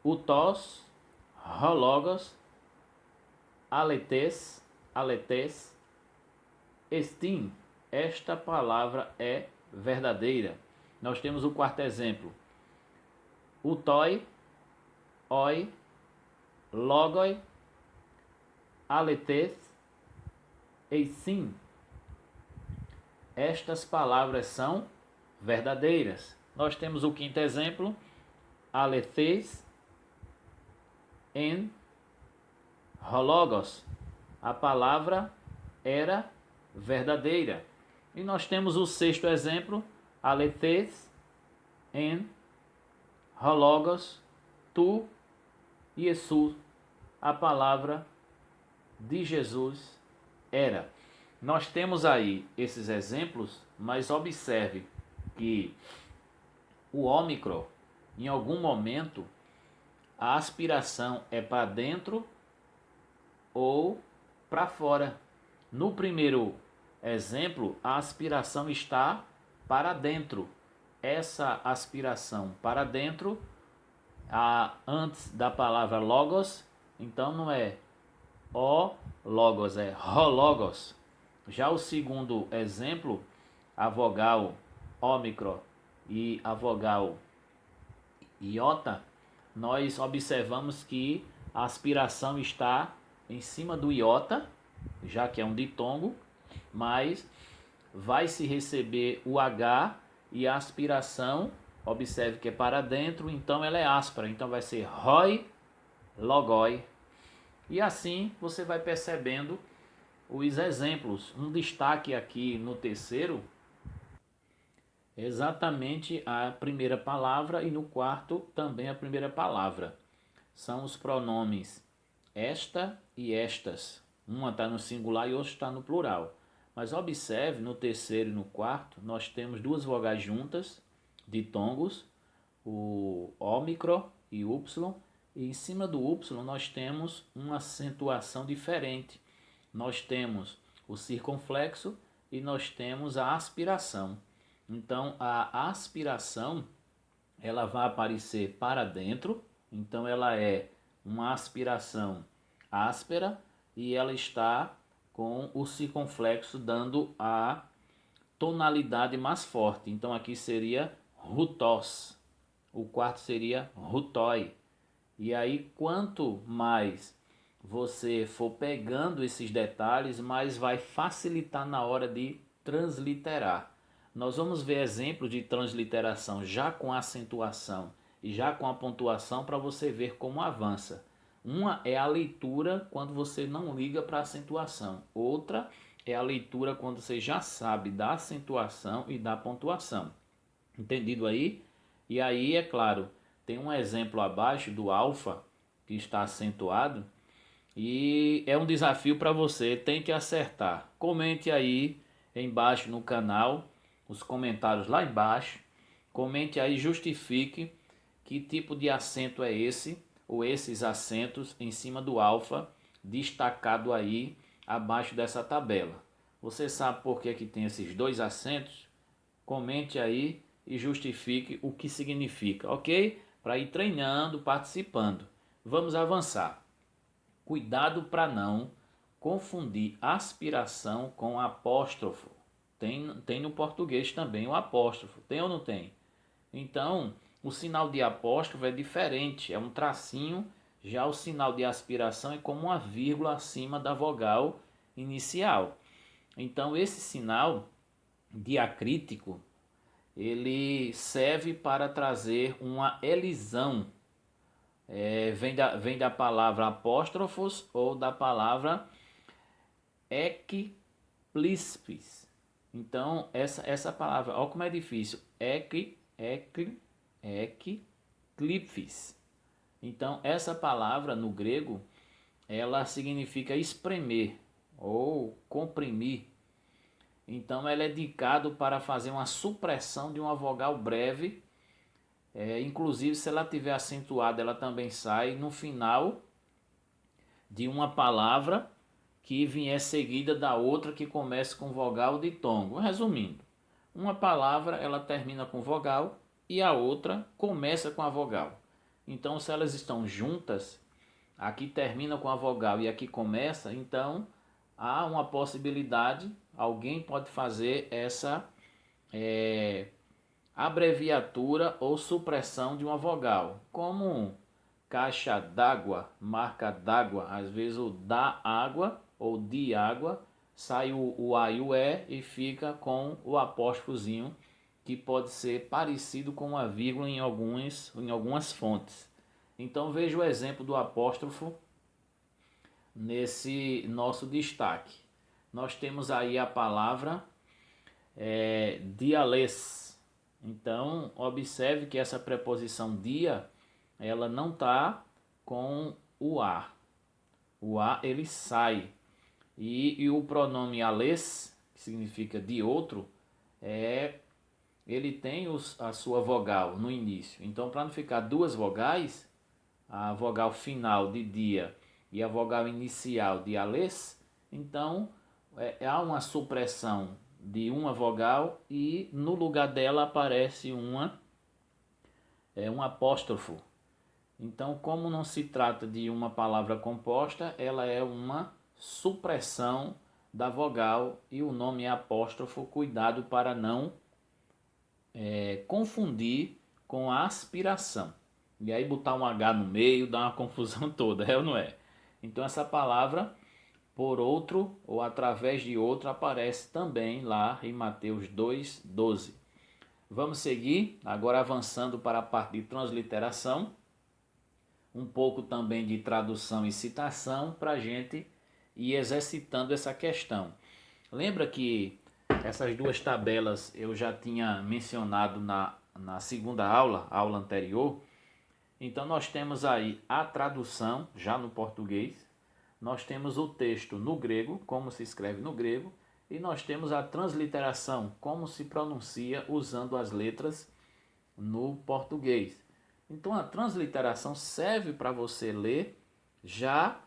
Utos, Hologos, Aletes, Estim, esta palavra é verdadeira. Nós temos o quarto exemplo. Utoi, Oi, Logoi, Aletes, Eisim. Estas palavras são verdadeiras. Nós temos o quinto exemplo. Aletes, en, Hologos. A palavra era verdadeira. E nós temos o sexto exemplo, Aletes, en, Hologos, tu, Jesus. A palavra de Jesus era. Nós temos aí esses exemplos, mas observe que o ômicron, em algum momento, a aspiração é para dentro ou para fora. No primeiro exemplo, a aspiração está para dentro. Essa aspiração para dentro, antes da palavra logos, então não é o logos, é rologos. Já o segundo exemplo, a vogal ômicron e a vogal iota, nós observamos que a aspiração está em cima do iota, já que é um ditongo, mas vai se receber o H e a aspiração, observe que é para dentro, então ela é áspera, então vai ser roi, logoi. E assim você vai percebendo os exemplos. Um destaque aqui no terceiro, exatamente a primeira palavra, e no quarto também a primeira palavra. São os pronomes esta e estas. Uma está no singular e outra está no plural. Mas observe, no terceiro e no quarto, nós temos duas vogais juntas, ditongos, o ômicron e y, e em cima do y nós temos uma acentuação diferente. Nós temos o circunflexo e nós temos a aspiração. Então, a aspiração, ela vai aparecer para dentro, então ela é uma aspiração áspera e ela está com o circunflexo dando a tonalidade mais forte. Então aqui seria rutos, o quarto seria rutoi. E aí quanto mais você for pegando esses detalhes, mais vai facilitar na hora de transliterar. Nós vamos ver exemplos de transliteração já com acentuação e já com a pontuação para você ver como avança. Uma é a leitura quando você não liga para a acentuação. Outra é a leitura quando você já sabe da acentuação e da pontuação. Entendido aí? E aí, é claro, tem um exemplo abaixo do alfa que está acentuado e é um desafio para você, tente acertar. Comente aí embaixo no canal, os comentários lá embaixo. Comente aí, justifique que tipo de acento é esse ou esses acentos em cima do alfa destacado aí abaixo dessa tabela. Você sabe por que tem esses dois acentos? Comente aí e justifique o que significa, ok? Para ir treinando, participando. Vamos avançar. Cuidado para não confundir aspiração com apóstrofo. Tem no português também o apóstrofo, tem ou não tem? Então, o sinal de apóstrofo é diferente, é um tracinho, já o sinal de aspiração é como uma vírgula acima da vogal inicial. Então, esse sinal diacrítico, ele serve para trazer uma elisão. Vem da palavra apóstrofos ou da palavra equiplispis. Então, essa palavra, olha como é difícil. Equiclipis. Então, essa palavra no grego, ela significa espremer ou comprimir. Então, ela é indicado para fazer uma supressão de uma vogal breve. Inclusive, se ela tiver acentuada, ela também sai no final de uma palavra que vier seguida da outra que comece com vogal ditongo. Resumindo, uma palavra ela termina com vogal e a outra começa com a vogal. Então, se elas estão juntas, aqui termina com a vogal e aqui começa, então há uma possibilidade, alguém pode fazer essa abreviatura ou supressão de uma vogal, como caixa d'água, marca d'água, às vezes o da água ou de água, sai o A e o E e fica com o apóstrofozinho, que pode ser parecido com uma vírgula em algumas fontes. Então veja o exemplo do apóstrofo nesse nosso destaque. Nós temos aí a palavra diales. Então observe que essa preposição dia, ela não está com o A. O A ele sai. E o pronome ales, que significa de outro, ele tem a sua vogal no início. Então, para não ficar duas vogais, a vogal final de dia e a vogal inicial de ales, então há uma supressão de uma vogal e no lugar dela aparece um apóstrofo. Então, como não se trata de uma palavra composta, ela é uma supressão da vogal e o nome é apóstrofo. Cuidado para não confundir com a aspiração. E aí botar um H no meio dá uma confusão toda, é ou não é? Então essa palavra, por outro ou através de outro, aparece também lá em Mateus 2,12. Vamos seguir, agora avançando para a parte de transliteração, um pouco também de tradução e citação para a gente ir exercitando essa questão. Lembra que essas duas tabelas eu já tinha mencionado na segunda aula anterior? Então nós temos aí a tradução já no português, nós temos o texto no grego, como se escreve no grego, e nós temos a transliteração, como se pronuncia usando as letras no português. Então a transliteração serve para você ler já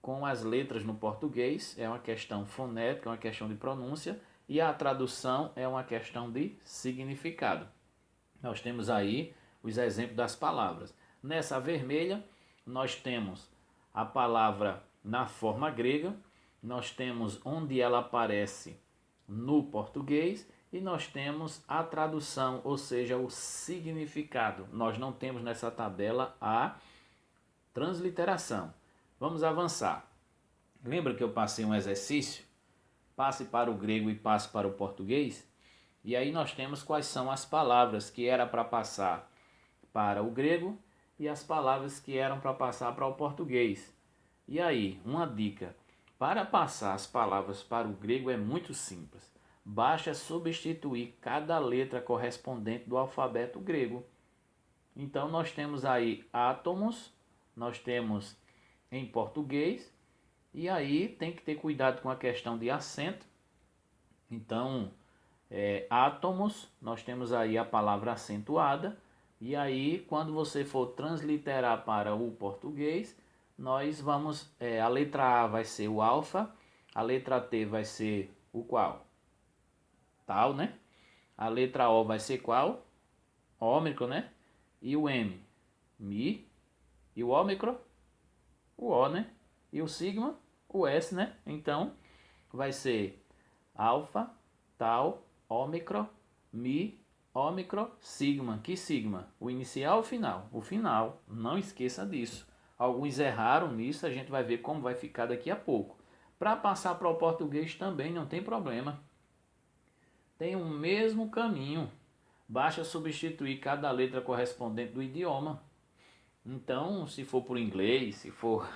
com as letras no português, é uma questão fonética, é uma questão de pronúncia, e a tradução é uma questão de significado. Nós temos aí os exemplos das palavras. Nessa vermelha, nós temos a palavra na forma grega, nós temos onde ela aparece no português e nós temos a tradução, ou seja, o significado. Nós não temos nessa tabela a transliteração. Vamos avançar. Lembra que eu passei um exercício? Passe para o grego e passe para o português. E aí nós temos quais são as palavras que era para passar para o grego e as palavras que eram para passar para o português. E aí, uma dica. Para passar as palavras para o grego é muito simples. Basta substituir cada letra correspondente do alfabeto grego. Então nós temos aí átomos, nós temos em português, e aí tem que ter cuidado com a questão de acento. Então, átomos, nós temos aí a palavra acentuada, e aí quando você for transliterar para o português, nós vamos, a letra A vai ser o alfa, a letra T vai ser o qual? Tal, né? A letra O vai ser qual? Ômicron, né? E o M? Mi. E o ômicron? O O, né? e o sigma, o S, né? Então, vai ser alfa, tau, ômicron, mi, ômicron, sigma. Que sigma? O inicial ou o final? O final, não esqueça disso. Alguns erraram nisso, a gente vai ver como vai ficar daqui a pouco. Para passar para o português também não tem problema. Tem o mesmo caminho. Basta substituir cada letra correspondente do idioma. Então, se for para o inglês, se for,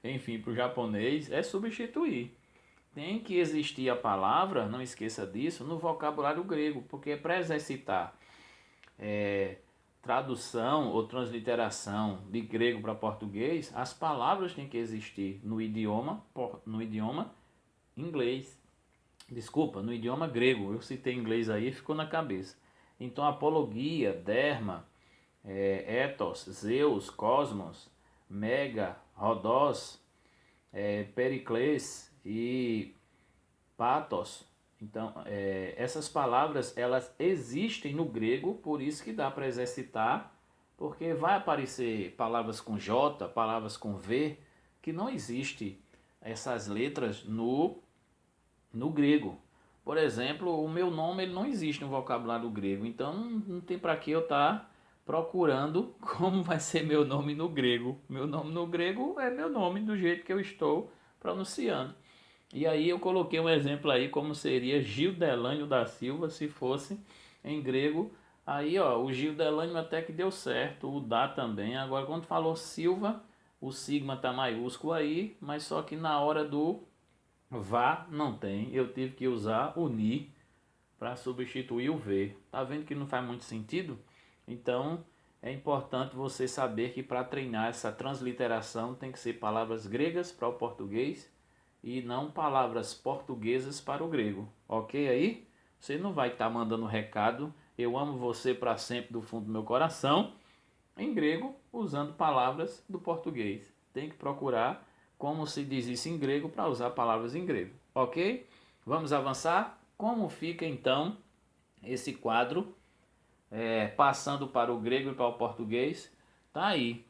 enfim, para o japonês, é substituir. Tem que existir a palavra, não esqueça disso, no vocabulário grego, porque para exercitar tradução ou transliteração de grego para português, as palavras têm que existir no idioma inglês. Desculpa, no idioma grego. Eu citei inglês aí, ficou na cabeça. Então, apologia, derma, ethos, Zeus, cosmos, mega, rodós, pericles e patos. Então, essas palavras elas existem no grego, por isso que dá para exercitar, porque vai aparecer palavras com J, palavras com V, que não existe essas letras no grego. Por exemplo, o meu nome ele não existe no vocabulário grego, então não tem para que eu estar procurando como vai ser meu nome no grego. Meu nome no grego é meu nome do jeito que eu estou pronunciando. E aí eu coloquei um exemplo aí como seria Gildelânio da Silva se fosse em grego. Aí ó, o Gildelânio até que deu certo, o Dá também. Agora quando falou Silva, o sigma tá maiúsculo aí, mas só que na hora do vá não tem. Eu tive que usar o ni para substituir o v. Tá vendo que não faz muito sentido? Então é importante você saber que para treinar essa transliteração tem que ser palavras gregas para o português e não palavras portuguesas para o grego. Ok aí? Você não vai estar mandando recado, eu amo você para sempre do fundo do meu coração, em grego, usando palavras do português. Tem que procurar como se diz isso em grego para usar palavras em grego. Ok? Vamos avançar? Como fica então esse quadro, passando para o grego e para o português? Tá aí.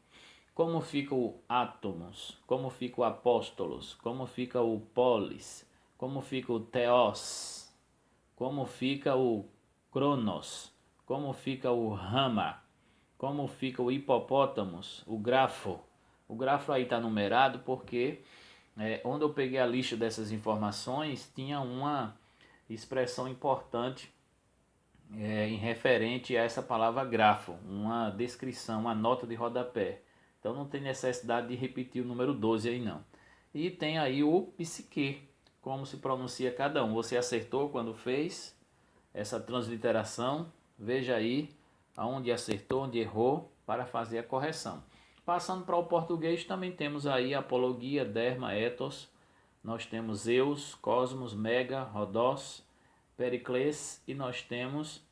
Como fica o átomos? Como fica o apóstolos? Como fica o polis? Como fica o theos? Como fica o cronos? Como fica o rama? Como fica o hipopótamos? O grafo? O grafo aí está numerado porque onde eu peguei a lista dessas informações tinha uma expressão importante em referente a essa palavra grafo, uma descrição, uma nota de rodapé. Então não tem necessidade de repetir o número 12 aí não. E tem aí o psique, como se pronuncia cada um. Você acertou quando fez essa transliteração? Veja aí aonde acertou, onde errou, para fazer a correção. Passando para o português, também temos aí apologia, derma, ethos. Nós temos Zeus, cosmos, mega, rodós, pericles e nós temos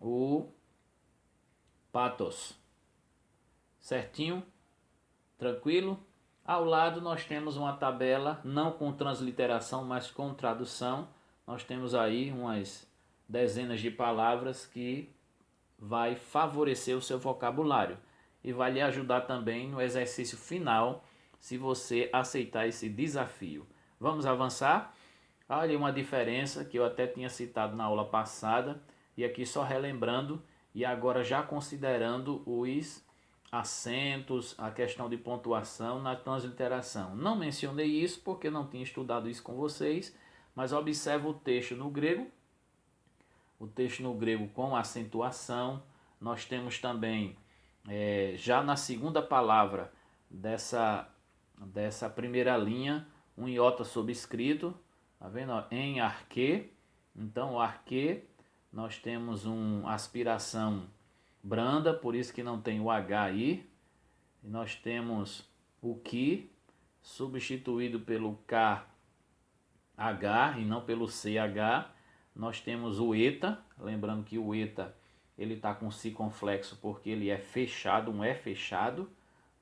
o patos. Certinho? Tranquilo? Ao lado nós temos uma tabela, não com transliteração, mas com tradução. Nós temos aí umas dezenas de palavras que vai favorecer o seu vocabulário e vai lhe ajudar também no exercício final, se você aceitar esse desafio. Vamos avançar? Olha uma diferença que eu até tinha citado na aula passada, e aqui só relembrando, e agora já considerando os acentos, a questão de pontuação na transliteração. Não mencionei isso porque não tinha estudado isso com vocês, mas observa o texto no grego com acentuação. Nós temos também, já na segunda palavra dessa primeira linha, um iota subscrito, tá vendo? Em arque. Então, o arque, nós temos uma aspiração branda, por isso que não tem o H aí. E nós temos o que, substituído pelo KH e não pelo CH. Nós temos o eta, lembrando que o eta ele está com circunflexo porque ele é fechado, um é fechado,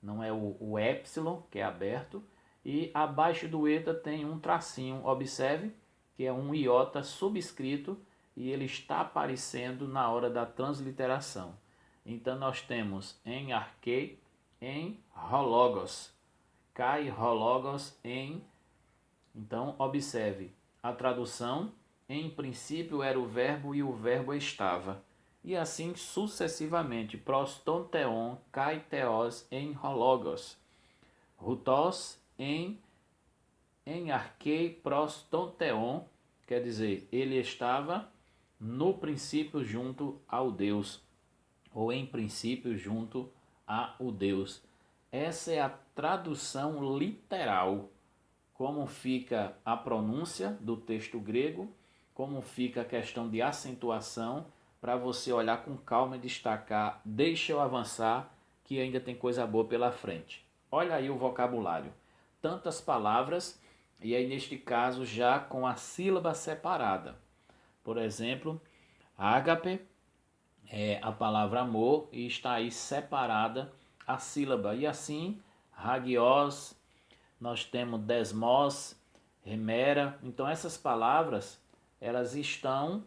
não é o epsilon que é aberto. E abaixo do eta tem um tracinho, observe que é um iota subscrito e ele está aparecendo na hora da transliteração. Então nós temos em arque, em hologos, kai hologos em. Então, observe a tradução. Em princípio era o verbo e o verbo estava. E assim sucessivamente. Prostonteon kai theos em hologos. Rutos em archei prostonteon, quer dizer, ele estava no princípio junto ao Deus, ou em princípio junto ao Deus. Essa é a tradução literal, como fica a pronúncia do texto grego, como fica a questão de acentuação, para você olhar com calma e destacar. Deixa eu avançar, que ainda tem coisa boa pela frente. Olha aí o vocabulário. Tantas palavras, e aí neste caso já com a sílaba separada. Por exemplo, ágape é a palavra amor e está aí separada a sílaba. E assim, hagios, nós temos desmos, remera. Então essas palavras, elas estão,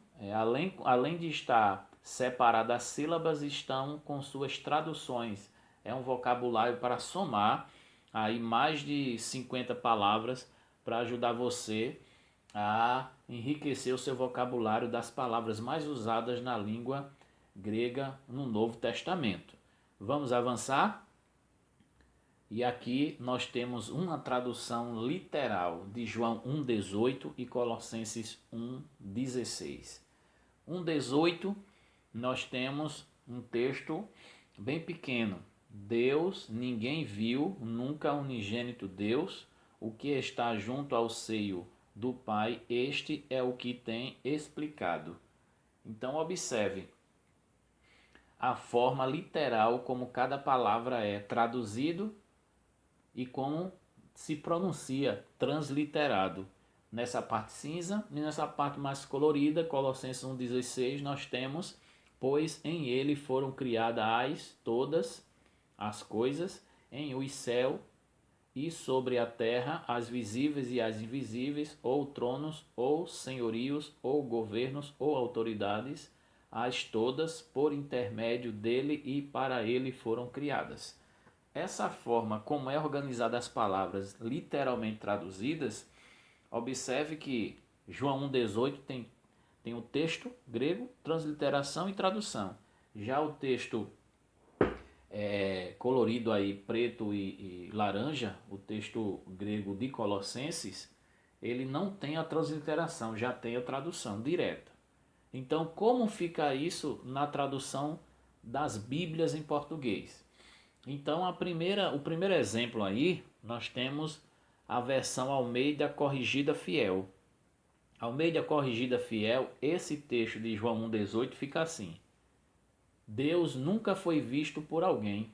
além de estar separadas as sílabas, estão com suas traduções. É um vocabulário para somar aí mais de 50 palavras para ajudar você a enriquecer o seu vocabulário das palavras mais usadas na língua grega no Novo Testamento. Vamos avançar? E aqui nós temos uma tradução literal de João 1,18 e Colossenses 1,16. 1,18 nós temos um texto bem pequeno. Deus, ninguém viu, nunca unigênito Deus, o que está junto ao seio do Pai, este é o que tem explicado. Então observe a forma literal como cada palavra é traduzido e como se pronuncia transliterado. Nessa parte cinza e nessa parte mais colorida, Colossenses 1,16, nós temos: pois em ele foram criadas todas as coisas, em o céu e sobre a terra, as visíveis e as invisíveis, ou tronos, ou senhorios, ou governos, ou autoridades, as todas por intermédio dele e para ele foram criadas. Essa forma como é organizada as palavras literalmente traduzidas, observe que João 1,18 tem o texto grego, transliteração e tradução. Já o texto colorido aí, preto e laranja, o texto grego de Colossenses, ele não tem a transliteração, já tem a tradução direta. Então, como fica isso na tradução das Bíblias em português? Então, o primeiro exemplo aí, nós temos a versão Almeida Corrigida Fiel. Almeida Corrigida Fiel, esse texto de João 1,18 fica assim: Deus nunca foi visto por alguém.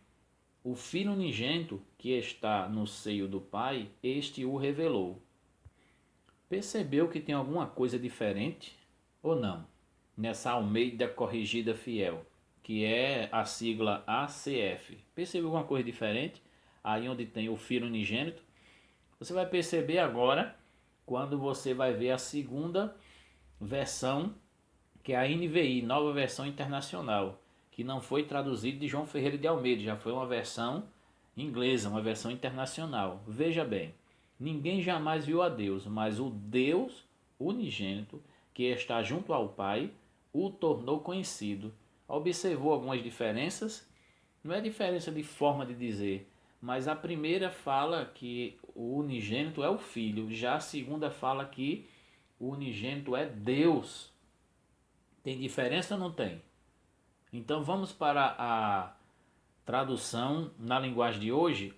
O Filho unigênito que está no seio do Pai, este o revelou. Percebeu que tem alguma coisa diferente ou não? Nessa Almeida Corrigida Fiel, que é a sigla ACF. Percebeu alguma coisa diferente? Aí onde tem o Filho unigênito. Você vai perceber agora quando você vai ver a segunda versão, que é a NVI, Nova Versão Internacional, que não foi traduzida de João Ferreira de Almeida, já foi uma versão inglesa, uma versão internacional. Veja bem, ninguém jamais viu a Deus, mas o Deus unigênito, que está junto ao Pai, o tornou conhecido. Observou algumas diferenças? Não é diferença de forma de dizer, mas a primeira fala que o unigênito é o Filho, já a segunda fala que o unigênito é Deus. Tem diferença ou não tem? Então vamos para a tradução na linguagem de hoje,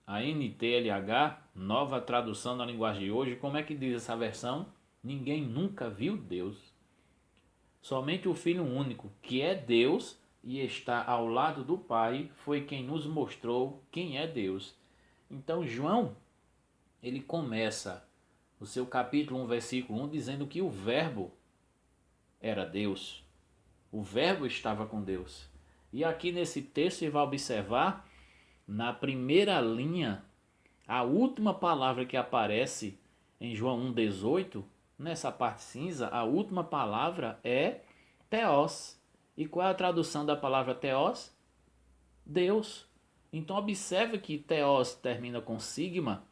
a NTLH, nova tradução na linguagem de hoje. Como é que diz essa versão? Ninguém nunca viu Deus. Somente o Filho único, que é Deus e está ao lado do Pai, foi quem nos mostrou quem é Deus. Então João, ele começa o seu capítulo 1, versículo 1, dizendo que o Verbo era Deus. O Verbo estava com Deus. E aqui nesse texto você vai observar, na primeira linha, a última palavra que aparece em João 1,18, nessa parte cinza, a última palavra é Theos. E qual é a tradução da palavra Theos? Deus. Então observe que teos termina com sigma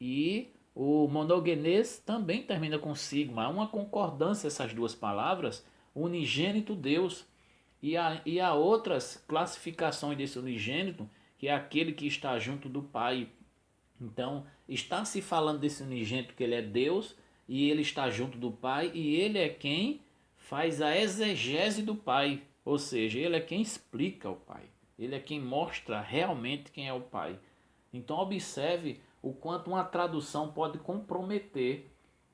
e o monogenes também termina com sigma. Há uma concordância essas duas palavras, unigênito Deus. E há outras classificações desse unigênito, que é aquele que está junto do Pai. Então, está se falando desse unigênito que ele é Deus e ele está junto do Pai e ele é quem faz a exegese do Pai, ou seja, ele é quem explica o Pai. Ele é quem mostra realmente quem é o Pai. Então, observe o quanto uma tradução pode comprometer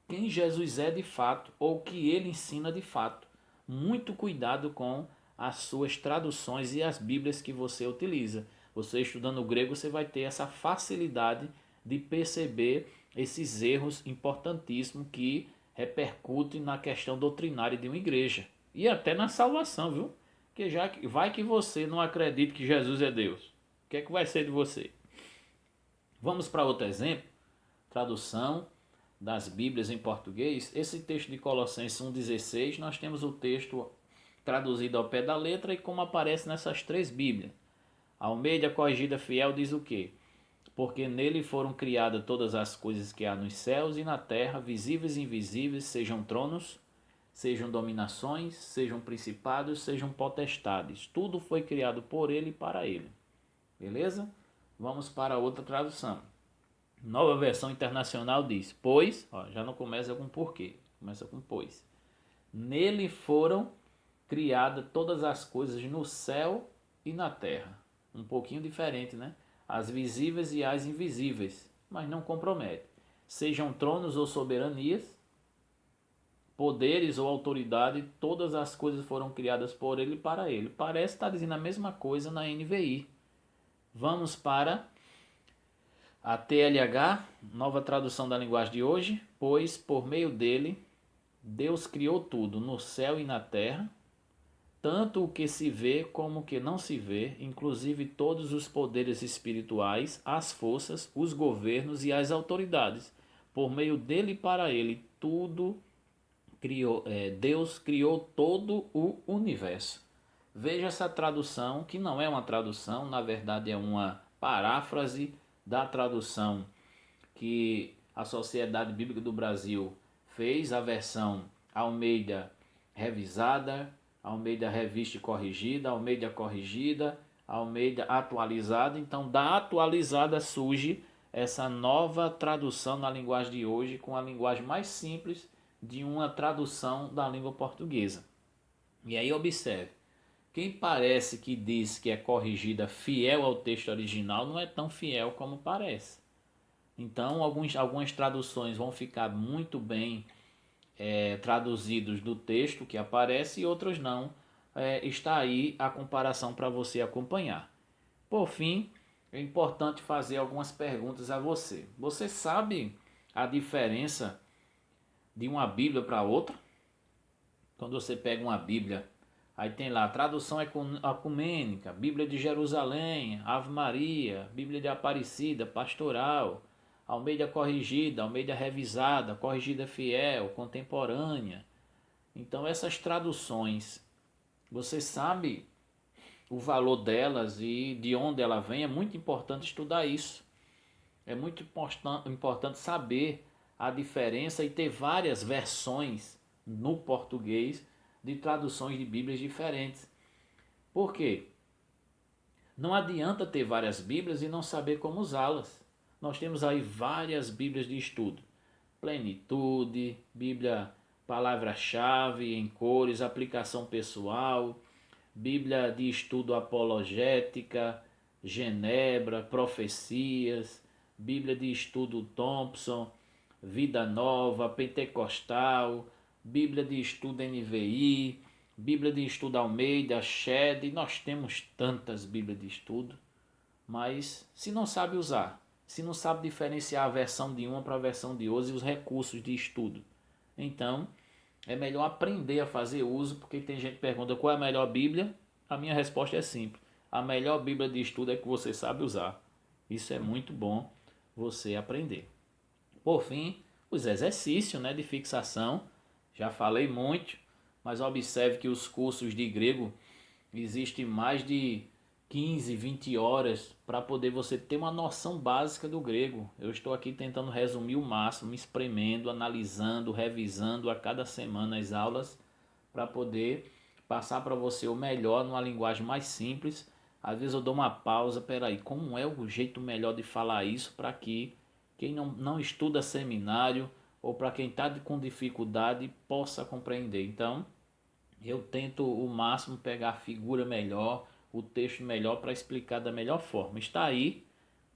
quem Jesus é de fato ou o que ele ensina de fato. Muito cuidado com as suas traduções e as Bíblias que você utiliza. Você estudando o grego, você vai ter essa facilidade de perceber esses erros importantíssimos que repercutem na questão doutrinária de uma igreja e até na salvação, viu? Porque já que vai que você não acredita que Jesus é Deus, o que é que vai ser de você? Vamos para outro exemplo, tradução das Bíblias em português. Esse texto de Colossenses 1,16, nós temos o texto traduzido ao pé da letra e como aparece nessas três Bíblias. Almeida Corrigida Fiel diz o quê? Porque nele foram criadas todas as coisas que há nos céus e na terra, visíveis e invisíveis, sejam tronos, sejam dominações, sejam principados, sejam potestades. Tudo foi criado por ele e para ele. Beleza? Vamos para outra tradução. Nova Versão Internacional diz, pois, ó, já não começa com porquê, começa com pois. Nele foram criadas todas as coisas no céu e na terra. Um pouquinho diferente, né? As visíveis e as invisíveis, mas não compromete. Sejam tronos ou soberanias, poderes ou autoridade, todas as coisas foram criadas por ele e para ele. Parece estar dizendo a mesma coisa na NVI. Vamos para a TLH, nova tradução da linguagem de hoje. Pois por meio dele, Deus criou tudo no céu e na terra, tanto o que se vê como o que não se vê, inclusive todos os poderes espirituais, as forças, os governos e as autoridades. Por meio dele e para ele, tudo criou, Deus criou todo o universo. Veja essa tradução, que não é uma tradução, na verdade é uma paráfrase da tradução que a Sociedade Bíblica do Brasil fez, a versão Almeida revisada, Almeida revista e corrigida, Almeida corrigida, Almeida atualizada. Então, da atualizada surge essa nova tradução na linguagem de hoje, com a linguagem mais simples de uma tradução da língua portuguesa. E aí observe, quem parece que diz que é corrigida fiel ao texto original não é tão fiel como parece. Então, algumas traduções vão ficar muito bem traduzidos do texto que aparece e outros não. Está aí a comparação para você acompanhar. Por fim, é importante fazer algumas perguntas a você. Você sabe a diferença de uma Bíblia para outra? Quando você pega uma Bíblia, aí tem lá tradução ecumênica, Bíblia de Jerusalém, Ave Maria, Bíblia de Aparecida, Pastoral, Almeida corrigida, Almeida revisada, corrigida fiel, contemporânea. Então essas traduções, você sabe o valor delas e de onde ela vem, é muito importante estudar isso. É muito importante saber a diferença e ter várias versões no português de traduções de Bíblias diferentes. Por quê? Não adianta ter várias Bíblias e não saber como usá-las. Nós temos aí várias Bíblias de estudo. Plenitude, Bíblia palavra-chave em cores, aplicação pessoal, Bíblia de estudo apologética, Genebra, profecias, Bíblia de estudo Thompson, Vida Nova, Pentecostal, Bíblia de estudo NVI, Bíblia de estudo Almeida, Shed. Nós temos tantas Bíblias de estudo, mas se não sabe usar, se não sabe diferenciar a versão de uma para a versão de outra e os recursos de estudo, então é melhor aprender a fazer uso, porque tem gente que pergunta qual é a melhor Bíblia. A minha resposta é simples. A melhor Bíblia de estudo é que você sabe usar. Isso é muito bom você aprender. Por fim, os exercícios, né, de fixação. Já falei muito, mas observe que os cursos de grego existem mais de 15, 20 horas para poder você ter uma noção básica do grego. Eu estou aqui tentando resumir o máximo, espremendo, analisando, revisando a cada semana as aulas para poder passar para você o melhor numa linguagem mais simples. Às vezes eu dou uma pausa, peraí, como é o jeito melhor de falar isso para que quem não estuda seminário ou para quem está com dificuldade possa compreender. Então, eu tento o máximo pegar a figura melhor, o texto melhor para explicar da melhor forma. Está aí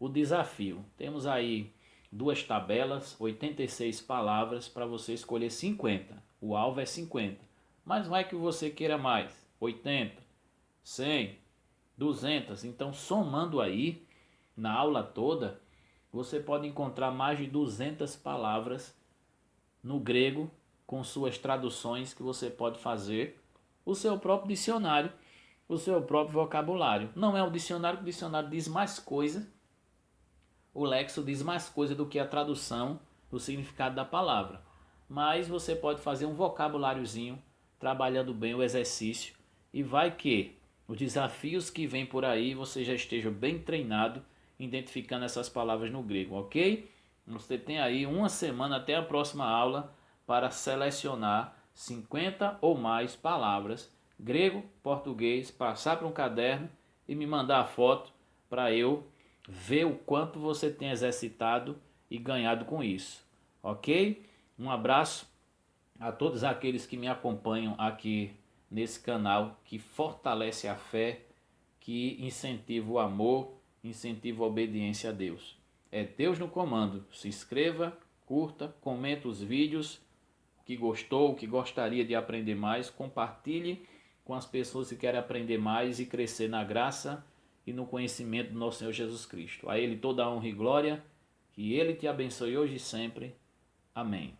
o desafio. Temos aí duas tabelas, 86 palavras para você escolher 50. O alvo é 50. Mas vai que você queira mais, 80, 100, 200. Então, somando aí na aula toda, você pode encontrar mais de 200 palavras no grego com suas traduções que você pode fazer o seu próprio dicionário, o seu próprio vocabulário. Não é o dicionário, que o dicionário diz mais coisa, o léxico diz mais coisa do que a tradução do significado da palavra. Mas você pode fazer um vocabuláriozinho, trabalhando bem o exercício, e vai que os desafios que vêm por aí você já esteja bem treinado identificando essas palavras no grego, ok? Você tem aí uma semana até a próxima aula para selecionar 50 ou mais palavras, grego, português, passar para um caderno e me mandar a foto para eu ver o quanto você tem exercitado e ganhado com isso, ok? Um abraço a todos aqueles que me acompanham aqui nesse canal que fortalece a fé, que incentiva o amor, incentiva a obediência a Deus. É Deus no comando. Se inscreva, curta, comenta os vídeos, que gostou, que gostaria de aprender mais, compartilhe com as pessoas que querem aprender mais e crescer na graça e no conhecimento do nosso Senhor Jesus Cristo. A Ele toda a honra e glória, que Ele te abençoe hoje e sempre. Amém.